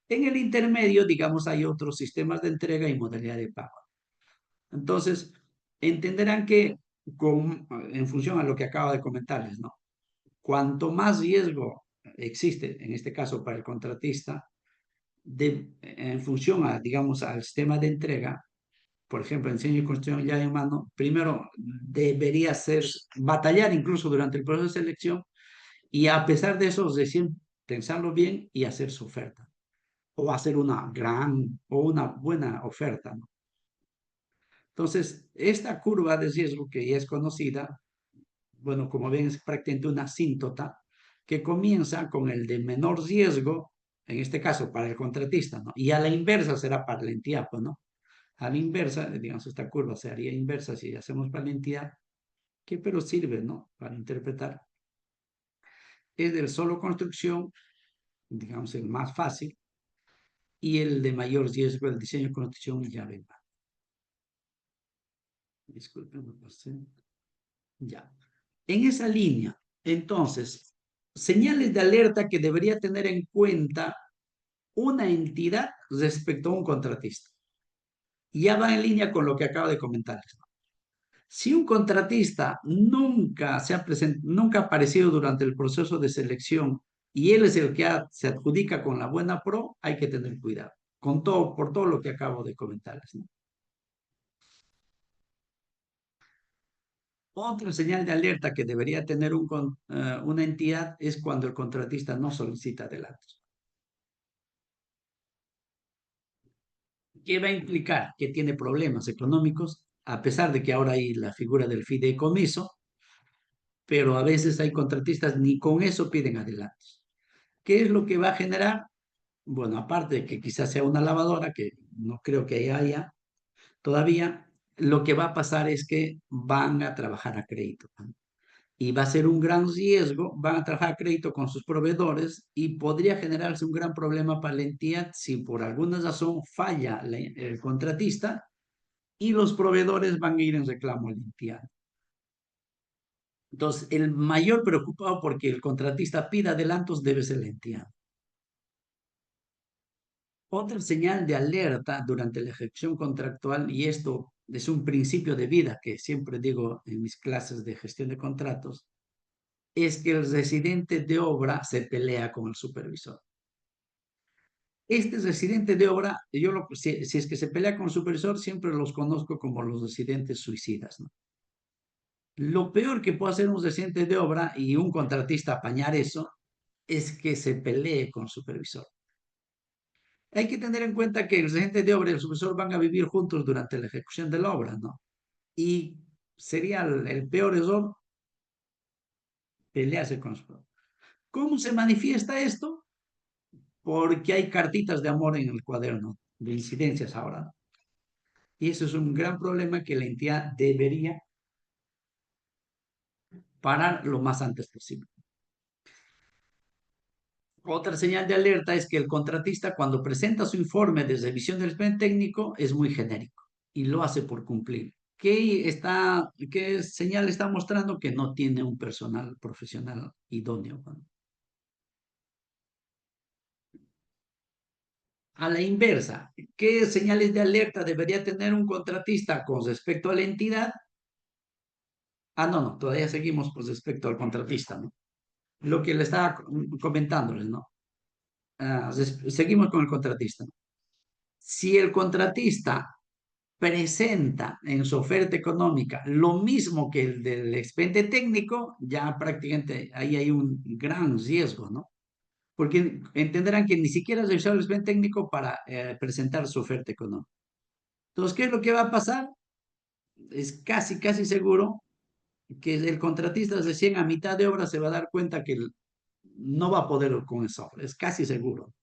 En el intermedio, digamos, hay otros sistemas de entrega y modalidad de pago. Entonces, entenderán que en función a lo que acabo de comentarles, ¿no? Cuanto más riesgo existe, en este caso para el contratista, en función a, digamos, al sistema de entrega, por ejemplo, en diseño y construcción ya en mano, primero debería ser batallar incluso durante el proceso de selección y a pesar de eso, recién pensarlo bien y hacer su oferta o hacer una gran o una buena oferta, ¿no? Entonces, esta curva de riesgo que ya es conocida, bueno, como ven, es prácticamente una asíntota que comienza con el de menor riesgo, en este caso para el contratista, ¿no? Y a la inversa será para la entidad, pues, ¿no? A la inversa, digamos, esta curva se haría inversa si hacemos para la entidad, que pero sirve, ¿no? Para interpretar. Es del solo construcción, digamos, el más fácil, y el de mayor riesgo, el diseño, construcción y llave. Disculpen, me pasé. Ya. En esa línea, entonces, señales de alerta que debería tener en cuenta una entidad respecto a un contratista. Ya va en línea con lo que acabo de comentarles. Si un contratista nunca ha aparecido durante el proceso de selección y él es el que se adjudica con la buena pro, hay que tener cuidado con todo, por todo lo que acabo de comentarles, ¿no? Otra señal de alerta que debería tener una entidad es cuando el contratista no solicita adelantos. ¿Qué va a implicar? Que tiene problemas económicos, a pesar de que ahora hay la figura del fideicomiso, pero a veces hay contratistas ni con eso piden adelantos. ¿Qué es lo que va a generar? Bueno, aparte de que quizás sea una lavadora, que no creo que haya todavía, lo que va a pasar es que van a trabajar a crédito, ¿no? Y va a ser un gran riesgo, van a trabajar a crédito con sus proveedores y podría generarse un gran problema para la entidad si por alguna razón falla el contratista y los proveedores van a ir en reclamo a la entidad. Entonces, el mayor preocupado porque el contratista pida adelantos debe ser la entidad. Otra señal de alerta durante la ejecución contractual, y esto es un principio de vida que siempre digo en mis clases de gestión de contratos, es que el residente de obra se pelea con el supervisor. Este residente de obra, si es que se pelea con el supervisor, siempre los conozco como los residentes suicidas, ¿no? Lo peor que puede hacer un residente de obra y un contratista apañar eso es que se pelee con el supervisor. Hay que tener en cuenta que el residente de obra y el supervisor van a vivir juntos durante la ejecución de la obra, ¿no? Y sería el peor error pelearse con el supervisor. ¿Cómo se manifiesta esto? Porque hay cartitas de amor en el cuaderno de incidencias ahora. Y eso es un gran problema que la entidad debería parar lo más antes posible. Otra señal de alerta es que el contratista cuando presenta su informe de revisión del plan técnico es muy genérico y lo hace por cumplir. qué señal está mostrando que no tiene un personal profesional idóneo? A la inversa, ¿qué señales de alerta debería tener un contratista con respecto a la entidad? Ah, no, no, todavía seguimos con respecto al contratista, ¿no? Lo que le estaba comentándoles, ¿no? Seguimos con el contratista. Si el contratista presenta en su oferta económica lo mismo que el del expediente técnico, ya prácticamente ahí hay un gran riesgo, ¿no? Porque entenderán que ni siquiera ha revisado el expediente técnico para presentar su oferta económica. Entonces, ¿qué es lo que va a pasar? Es casi, casi seguro que el contratista recién a mitad de obra se va a dar cuenta que no va a poder con esa obra, es casi seguro,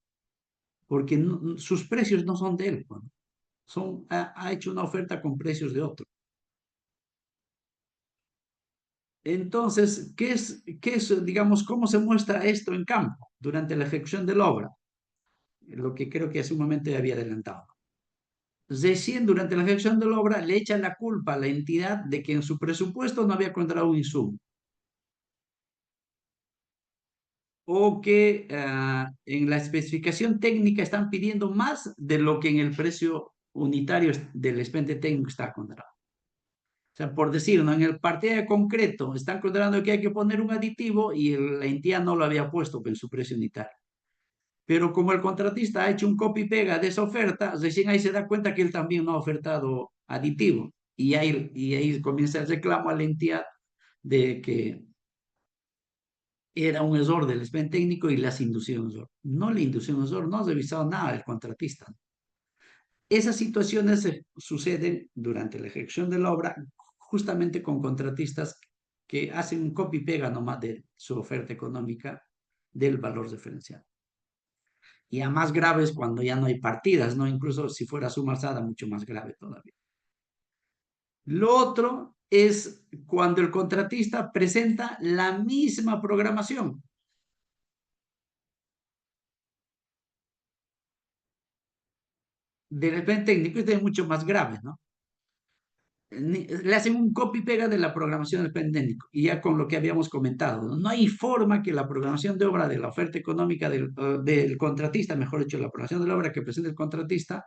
porque sus precios no son de él, pues, ¿no? Ha hecho una oferta con precios de otro. Entonces, digamos, cómo se muestra esto en campo durante la ejecución de la obra? Lo que creo que hace un momento ya había adelantado. Recién durante la ejecución de la obra le echa la culpa a la entidad de que en su presupuesto no había encontrado un insumo o que en la especificación técnica están pidiendo más de lo que en el precio unitario del expediente técnico está considerado. O sea, por decir, ¿no? En el partido concreto están considerando que hay que poner un aditivo y la entidad no lo había puesto en su precio unitario. Pero como el contratista ha hecho un copy-pega de esa oferta, recién ahí se da cuenta que él también no ha ofertado aditivo. Y ahí comienza el reclamo a la entidad de que era un error del expediente técnico y le has inducido un error. No le indució un error, no ha revisado nada el contratista. Esas situaciones suceden durante la ejecución de la obra justamente con contratistas que hacen un copy-pega nomás de su oferta económica del valor diferencial. Y a más grave es cuando ya no hay partidas, ¿no? Incluso si fuera suma alzada, mucho más grave todavía. Lo otro es cuando el contratista presenta la misma programación. De repente técnico, esto es mucho más grave, ¿no? Le hacen un copy-pega de la programación del pandémico y ya con lo que habíamos comentado, ¿no? No hay forma que la programación de obra de la oferta económica del contratista, mejor dicho, la programación de la obra que presenta el contratista,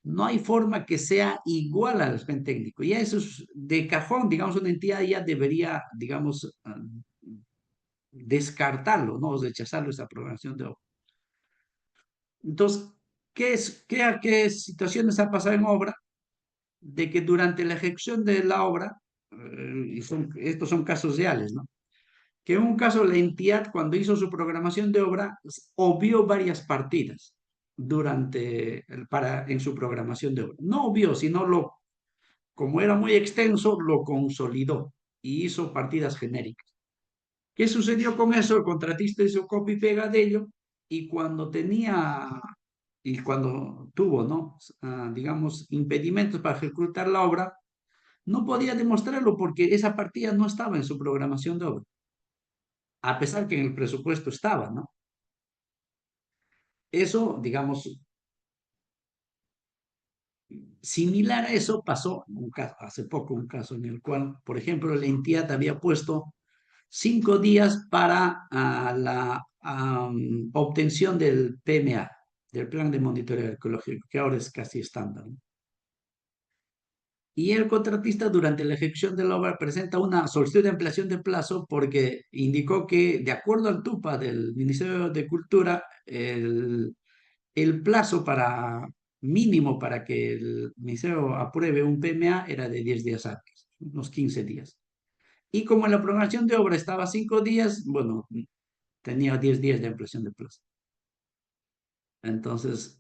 no hay forma que sea igual al expediente técnico. Ya eso es de cajón, digamos, una entidad ya debería, digamos, descartarlo, ¿no? Rechazarlo esa programación de obra. Entonces, ¿qué situaciones ha pasado en obra? De que durante la ejecución de la obra, estos son casos reales, ¿no? Que en un caso la entidad cuando hizo su programación de obra obvió varias partidas en su programación de obra. No obvió, sino como era muy extenso, lo consolidó y hizo partidas genéricas. ¿Qué sucedió con eso? El contratista hizo copy y pega de ello y cuando tuvo, ¿no? Digamos, impedimentos para ejecutar la obra, no podía demostrarlo porque esa partida no estaba en su programación de obra, a pesar que en el presupuesto estaba, ¿no? Eso, digamos, similar a eso pasó hace poco, un caso en el cual, por ejemplo, la entidad había puesto 5 días para la obtención del PMA, del Plan de Monitoreo Ecológico, que ahora es casi estándar, ¿no? Y el contratista durante la ejecución de la obra presenta una solicitud de ampliación de plazo porque indicó que, de acuerdo al TUPA del Ministerio de Cultura, el plazo mínimo para que el Ministerio apruebe un PMA era de 10 días hábiles, unos 15 días. Y como la programación de obra estaba 5 días, bueno, tenía 10 días de ampliación de plazo. Entonces,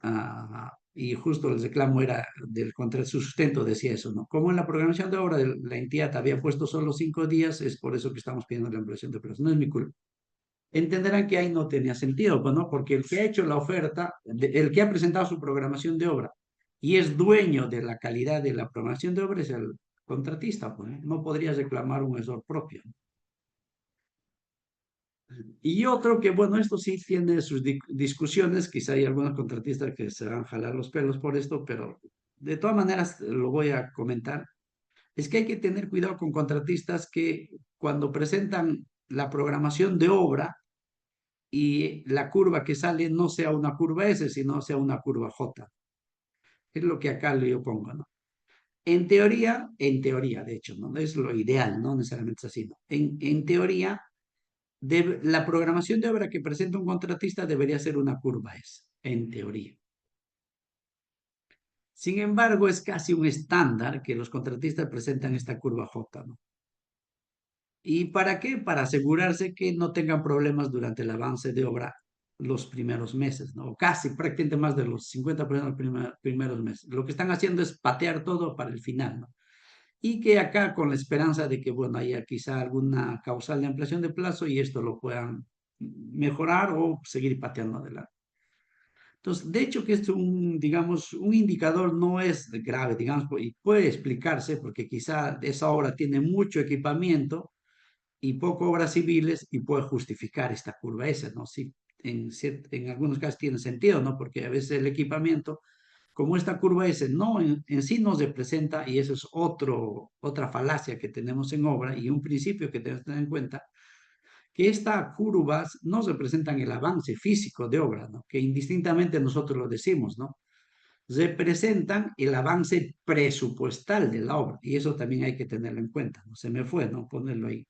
y justo el reclamo era contra el sustento, decía eso, ¿no? Como en la programación de obra la entidad había puesto solo 5 días, es por eso que estamos pidiendo la ampliación de plazo. No es mi culpa. Entenderán que ahí no tenía sentido, pues, ¿no? Porque el que ha hecho la oferta, el que ha presentado su programación de obra y es dueño de la calidad de la programación de obra es el contratista, pues, ¿eh? No podría reclamar un error propio. Y otro que, bueno, esto sí tiene sus discusiones, quizá hay algunos contratistas que se van a jalar los pelos por esto, pero de todas maneras lo voy a comentar. Es que hay que tener cuidado con contratistas que cuando presentan la programación de obra y la curva que sale no sea una curva S, sino sea una curva J. Es lo que acá yo pongo, ¿no? En teoría, de hecho, no es lo ideal, no necesariamente es así, ¿no? En teoría, la programación de obra que presenta un contratista debería ser una curva S, en teoría. Sin embargo, es casi un estándar que los contratistas presentan esta curva J, ¿no? ¿Y para qué? Para asegurarse que no tengan problemas durante el avance de obra los primeros meses, ¿no? Casi prácticamente más de los 50% de los primeros meses. Lo que están haciendo es patear todo para el final, ¿no? Y que acá con la esperanza de que, bueno, haya quizá alguna causal de ampliación de plazo y esto lo puedan mejorar o seguir pateando adelante. Entonces, de hecho que es un, digamos, un indicador no es grave, digamos, y puede explicarse porque quizá esa obra tiene mucho equipamiento y poco obras civiles y puede justificar esta curva S, ¿no? Sí, en algunos casos tiene sentido, ¿no? Porque a veces el equipamiento, como esta curva S no en sí no se presenta, y eso es otra falacia que tenemos en obra y un principio que tenemos que tener en cuenta, que estas curvas no se presentan el avance físico de obra, ¿no? Que indistintamente nosotros lo decimos, ¿no? Representan el avance presupuestal de la obra, y eso también hay que tenerlo en cuenta, ¿no? Se me fue, ¿no? Ponerlo ahí.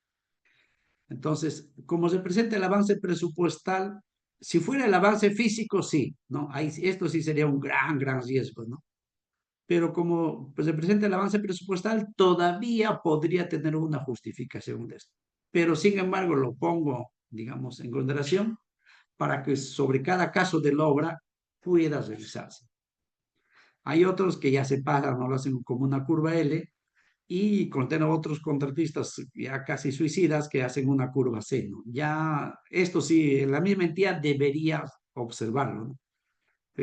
Entonces, como se presenta el avance presupuestal, si fuera el avance físico, sí, ¿no? Ahí, esto sí sería un gran riesgo, ¿no? Pero como pues, se presenta el avance presupuestal, todavía podría tener una justificación de esto. Pero, sin embargo, lo pongo, digamos, en consideración para que sobre cada caso de la obra pueda revisarse. Hay otros que ya se pasan, no lo hacen como una curva L, y tenemos otros contratistas ya casi suicidas que hacen una curva C, ¿no? Ya, esto sí, la misma entidad debería observarlo, ¿no?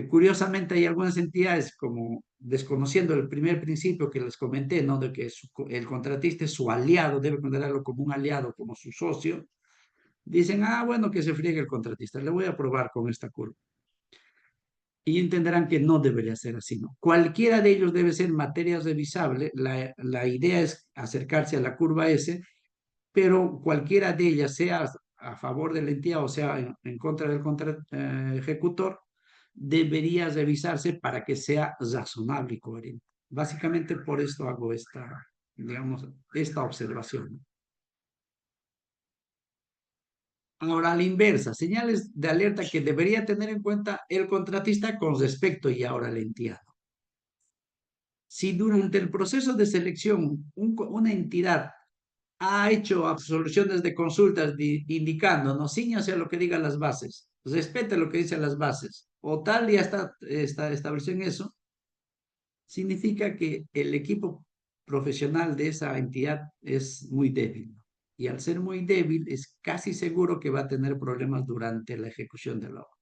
Curiosamente hay algunas entidades como desconociendo el primer principio que les comenté, ¿no? De que el contratista es su aliado, debe considerarlo como un aliado, como su socio. Dicen, ah, bueno, que se friegue el contratista, le voy a probar con esta curva. Y entenderán que no debería ser así, ¿no? Cualquiera de ellos debe ser materia revisable. La idea es acercarse a la curva S, pero cualquiera de ellas, sea a favor de la entidad o sea en contra del ejecutor, debería revisarse para que sea razonable y coherente. Básicamente por esto hago esta, digamos, esta observación. Ahora, a la inversa, señales de alerta que debería tener en cuenta el contratista con respecto y ahora a la entidad. Si durante el proceso de selección una entidad ha hecho absoluciones de consultas indicando, no ciñase a lo que digan las bases, respete lo que dicen las bases, o tal ya está establecido en eso, significa que el equipo profesional de esa entidad es muy débil. Y al ser muy débil, es casi seguro que va a tener problemas durante la ejecución de la obra.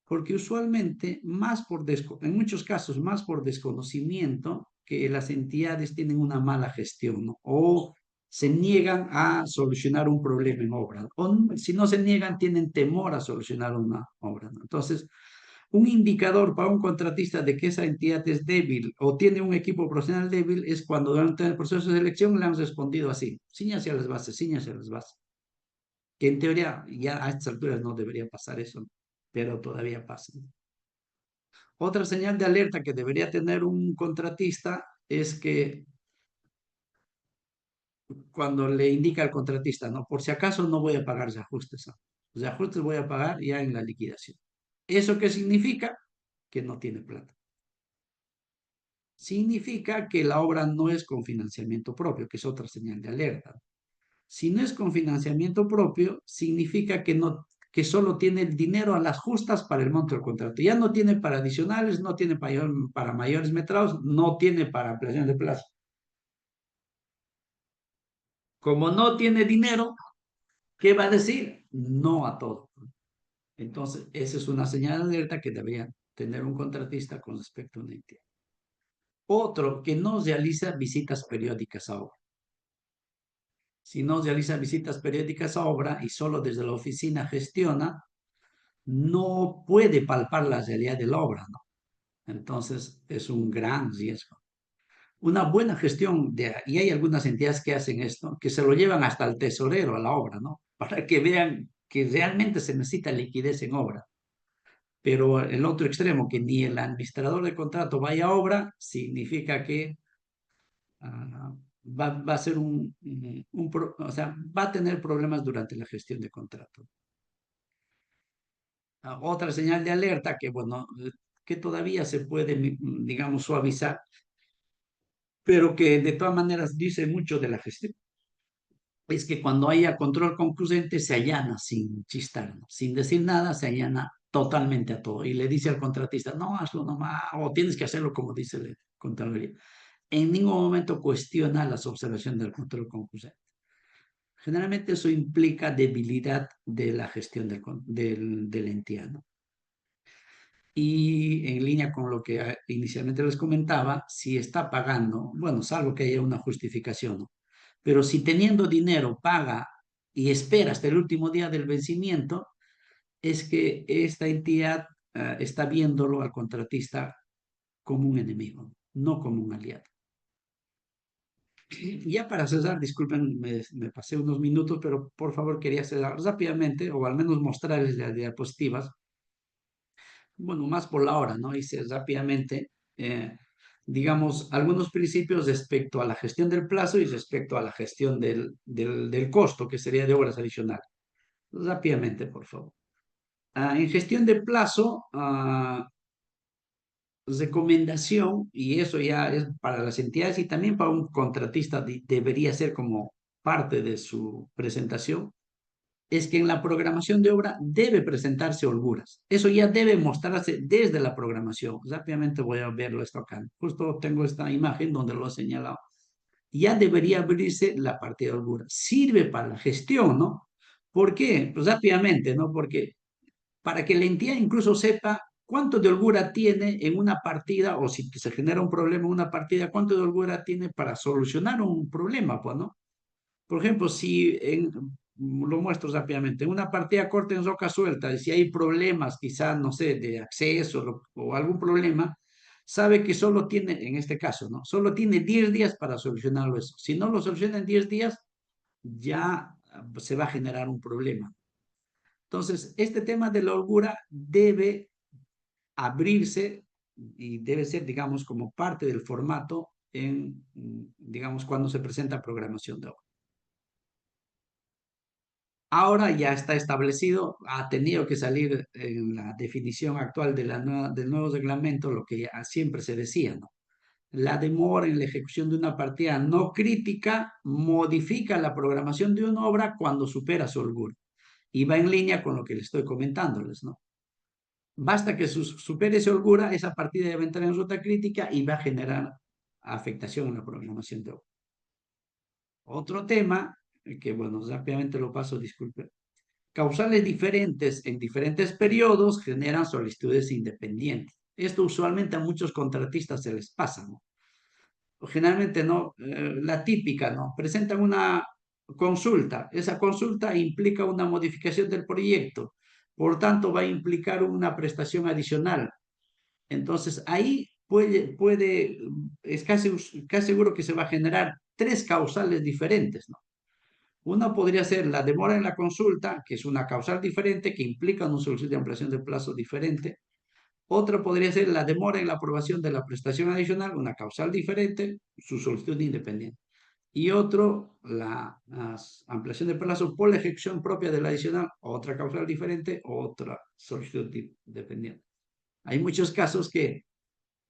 Porque usualmente, en muchos casos, más por desconocimiento, que las entidades tienen una mala gestión, ¿no? O se niegan a solucionar un problema en obra, o si no se niegan, tienen temor a solucionar una obra, ¿no? Entonces, un indicador para un contratista de que esa entidad es débil o tiene un equipo profesional débil es cuando durante el proceso de selección le han respondido así, ciñase a las bases, ciñase a las bases. Que en teoría ya a estas alturas no debería pasar eso, ¿no? Pero todavía pasa. Otra señal de alerta que debería tener un contratista es que cuando le indica al contratista, no, por si acaso no voy a pagar los ajustes, ¿no? Los ajustes voy a pagar ya en la liquidación. ¿Eso qué significa? Que no tiene plata. Significa que la obra no es con financiamiento propio, que es otra señal de alerta. Si no es con financiamiento propio, significa que solo tiene el dinero a las justas para el monto del contrato. Ya no tiene para adicionales, no tiene para mayores metrados, no tiene para ampliación de plazo. Como no tiene dinero, ¿qué va a decir? No a todo. Entonces, esa es una señal de alerta que debería tener un contratista con respecto a una entidad. Otro, que no realiza visitas periódicas a obra. Si no realiza visitas periódicas a obra y solo desde la oficina gestiona, no puede palpar la realidad de la obra, ¿no? Entonces es un gran riesgo. Una buena gestión, y hay algunas entidades que hacen esto, que se lo llevan hasta el tesorero a la obra, ¿no? Para que vean que realmente se necesita liquidez en obra. Pero el otro extremo, que ni el administrador de contrato vaya a obra, significa que va a ser o sea, va a tener problemas durante la gestión de contrato. Otra señal de alerta que, bueno, que todavía se puede, digamos, suavizar, pero que de todas maneras dice mucho de la gestión, es que cuando haya control concluyente se allana sin chistar, ¿no? Sin decir nada, se allana totalmente a todo y le dice al contratista, no, hazlo nomás, o tienes que hacerlo como dice la Contraloría. En ningún momento cuestiona las observaciones del control concluyente. Generalmente eso implica debilidad de la gestión del entidad, ¿no? Y en línea con lo que inicialmente les comentaba, si está pagando, bueno, salvo que haya una justificación, ¿no? Pero si teniendo dinero paga y espera hasta el último día del vencimiento, es que esta entidad está viéndolo al contratista como un enemigo, no como un aliado. Ya para cesar, disculpen, me pasé unos minutos, pero por favor quería cesar rápidamente, o al menos mostrarles las diapositivas, bueno, más por la hora, ¿no? Hice rápidamente, digamos, algunos principios respecto a la gestión del plazo y respecto a la gestión del costo, que sería de obras adicionales. Rápidamente, por favor. En gestión de plazo, recomendación, y eso ya es para las entidades y también para un contratista, debería ser como parte de su presentación, es que en la programación de obra debe presentarse holguras. Eso ya debe mostrarse desde la programación. Rápidamente voy a verlo esto acá. Justo tengo esta imagen donde lo he señalado. Ya debería abrirse la partida de holgura. Sirve para la gestión, ¿no? ¿Por qué? Pues rápidamente, ¿no? Porque para que la entidad incluso sepa cuánto de holgura tiene en una partida, o si se genera un problema en una partida, cuánto de holgura tiene para solucionar un problema, pues, ¿no? Por ejemplo, lo muestro rápidamente, en una partida corta en roca suelta, y si hay problemas, quizás, no sé, de acceso o algún problema, sabe que solo tiene, en este caso, ¿no? Solo tiene 10 días para solucionarlo eso. Si no lo soluciona en 10 días, ya se va a generar un problema. Entonces, este tema de la holgura debe abrirse y debe ser, digamos, como parte del formato digamos, cuando se presenta programación de obra. Ahora ya está establecido, ha tenido que salir en la definición actual del nuevo reglamento lo que siempre se decía, ¿no? La demora en la ejecución de una partida no crítica modifica la programación de una obra cuando supera su holgura. Y va en línea con lo que les estoy comentándoles, ¿no? Basta que supere esa holgura, esa partida debe entrar en ruta crítica y va a generar afectación en la programación de obra. Otro tema, que bueno, rápidamente lo paso, disculpe. Causales diferentes en diferentes periodos generan solicitudes independientes. Esto usualmente a muchos contratistas se les pasa, ¿no? O generalmente no, la típica, ¿no? Presentan una consulta. Esa consulta implica una modificación del proyecto. Por tanto, va a implicar una prestación adicional. Entonces, ahí es casi seguro que se va a generar tres causales diferentes, ¿no? Una podría ser la demora en la consulta, que es una causal diferente que implica una solicitud de ampliación de plazo diferente. Otra podría ser la demora en la aprobación de la prestación adicional, una causal diferente, su solicitud independiente. Y otro, la ampliación de plazo por la ejecución propia de la adicional, otra causal diferente, otra solicitud independiente. Hay muchos casos que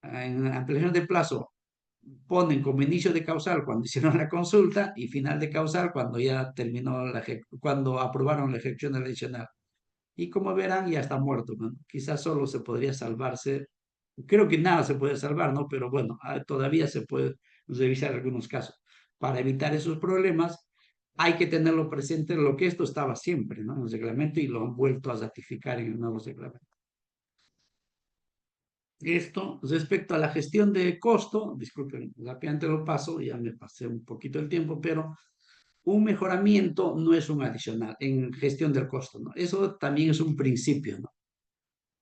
en la ampliación de plazo ponen como inicio de causal cuando hicieron la consulta y final de causal cuando ya terminó cuando aprobaron la ejecución adicional. Y como verán, ya está muerto, ¿no? Quizás solo se podría salvarse, creo que nada se puede salvar, ¿no? Pero bueno, todavía se puede revisar algunos casos. Para evitar esos problemas, hay que tenerlo presente lo que esto estaba siempre, ¿no? En el reglamento y lo han vuelto a ratificar en el nuevo reglamento. Esto respecto a la gestión de costo, disculpen, rápidamente lo paso, ya me pasé un poquito el tiempo, pero un mejoramiento no es un adicional en gestión del costo, ¿no? Eso también es un principio, ¿no?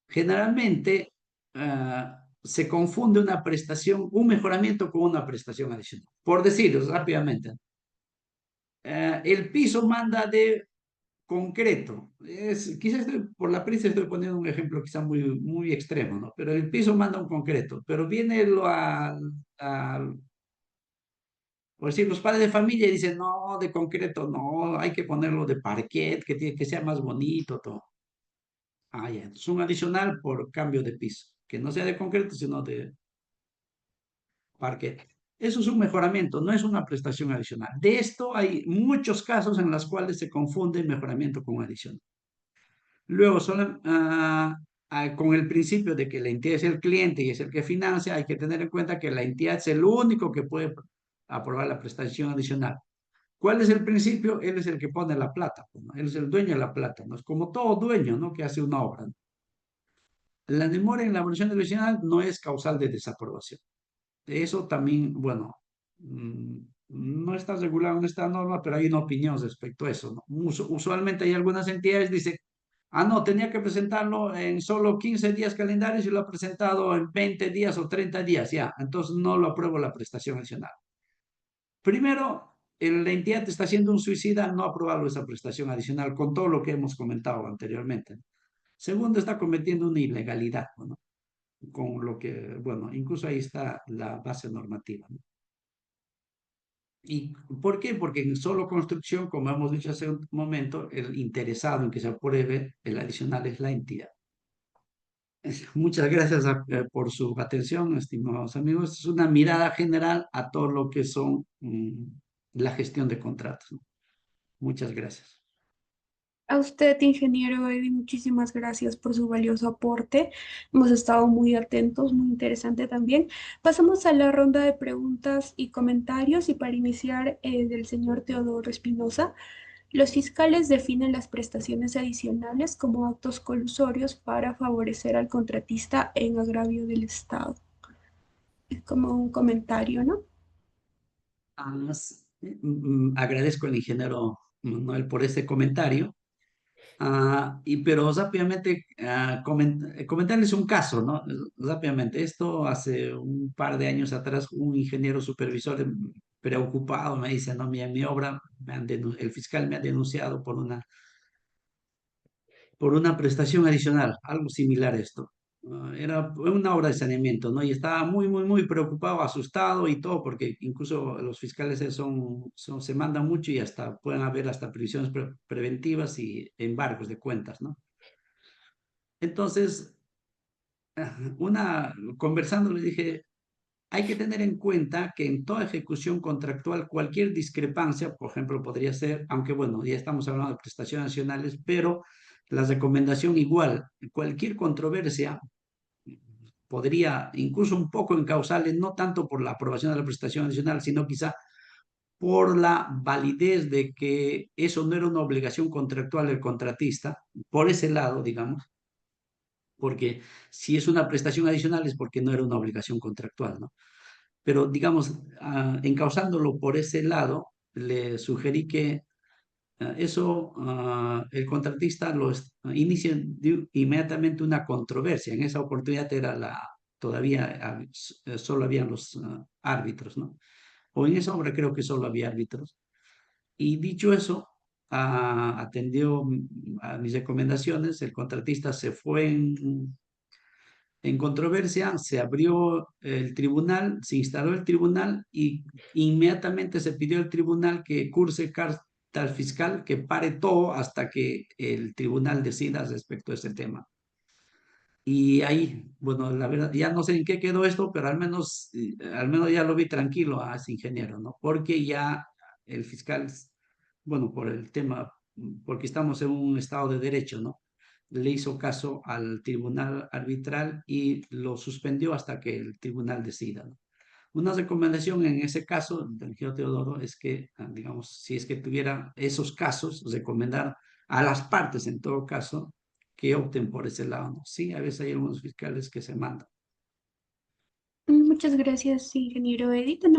Generalmente se confunde una prestación, un mejoramiento con una prestación adicional. Por decirlo rápidamente, el piso manda de concreto. Quizás por la prisa estoy poniendo un ejemplo quizá muy extremo, ¿no? Pero el piso manda un concreto, pero viene por decir, los padres de familia dicen, no, de concreto, no, hay que ponerlo de parquet, que sea más bonito, todo. Ah, ya, es un adicional por cambio de piso, que no sea de concreto, sino de parquet. Eso es un mejoramiento, no es una prestación adicional. De esto hay muchos casos en los cuales se confunde mejoramiento con adicional. Luego, con el principio de que la entidad es el cliente y es el que financia, hay que tener en cuenta que la entidad es el único que puede aprobar la prestación adicional. ¿Cuál es el principio? Él es el que pone la plata, pues, ¿no? Él es el dueño de la plata, ¿no? Es como todo dueño, ¿no? Que hace una obra, ¿no? La demora en la evaluación adicional no es causal de desaprobación. Eso también, bueno, no está regulado en esta norma, pero hay una opinión respecto a eso, ¿no? Usualmente hay algunas entidades que dicen, ah, no, tenía que presentarlo en solo 15 días calendarios y lo ha presentado en 20 días o 30 días, ya, entonces no lo apruebo la prestación adicional. Primero, la entidad está haciendo un suicida al no aprobarlo esa prestación adicional con todo lo que hemos comentado anteriormente. Segundo, está cometiendo una ilegalidad, ¿no? Con lo que, bueno, incluso ahí está la base normativa, ¿no? ¿Y por qué? Porque en solo construcción, como hemos dicho hace un momento, el interesado en que se apruebe el adicional es la entidad. Muchas gracias por su atención, estimados amigos. Es una mirada general a todo lo que son la gestión de contratos, ¿no? Muchas gracias. A usted, ingeniero Eddy, muchísimas gracias por su valioso aporte. Hemos estado muy atentos, muy interesante también. Pasamos a la ronda de preguntas y comentarios y para iniciar del señor Teodoro Espinosa. Los fiscales definen las prestaciones adicionales como actos colusorios para favorecer al contratista en agravio del Estado. Es como un comentario, ¿no? Agradezco al ingeniero Manuel por este comentario. Pero rápidamente comentarles un caso, ¿no? Rápidamente, esto hace un par de años atrás, un ingeniero supervisor preocupado me dice, no, mi obra, el fiscal me ha denunciado por una prestación adicional, algo similar a esto. Era una obra de saneamiento, ¿no? Y estaba muy preocupado, asustado y todo, porque incluso los fiscales se mandan mucho y hasta pueden haber hasta previsiones preventivas y embargos de cuentas, ¿no? Entonces, conversando le dije, hay que tener en cuenta que en toda ejecución contractual, cualquier discrepancia, por ejemplo, podría ser, aunque bueno, ya estamos hablando de prestaciones nacionales, pero la recomendación igual, cualquier controversia podría incluso un poco encauzarle, no tanto por la aprobación de la prestación adicional, sino quizá por la validez de que eso no era una obligación contractual del contratista, por ese lado, digamos, porque si es una prestación adicional es porque no era una obligación contractual, ¿no? Pero digamos, encauzándolo por ese lado, le sugerí que el contratista inicia inmediatamente una controversia. En esa oportunidad todavía solo habían los árbitros, ¿no? O en esa obra creo que solo había árbitros. Y dicho eso, atendió a mis recomendaciones, el contratista se fue en controversia, se abrió el tribunal, se instaló el tribunal y inmediatamente se pidió al tribunal que curse carta al fiscal, que pare todo hasta que el tribunal decida respecto a este tema. Y ahí, bueno, la verdad, ya no sé en qué quedó esto, pero al menos ya lo vi tranquilo a ese ingeniero, ¿no? Porque ya el fiscal, bueno, por el tema, porque estamos en un estado de derecho, ¿no? Le hizo caso al tribunal arbitral y lo suspendió hasta que el tribunal decida, ¿no? Una recomendación en ese caso del ingeniero Teodoro es que, digamos, si es que tuviera esos casos, recomendar a las partes en todo caso que opten por ese lado, ¿no? Sí, a veces hay algunos fiscales que se mandan. Muchas gracias, ingeniero Eddy. Tenemos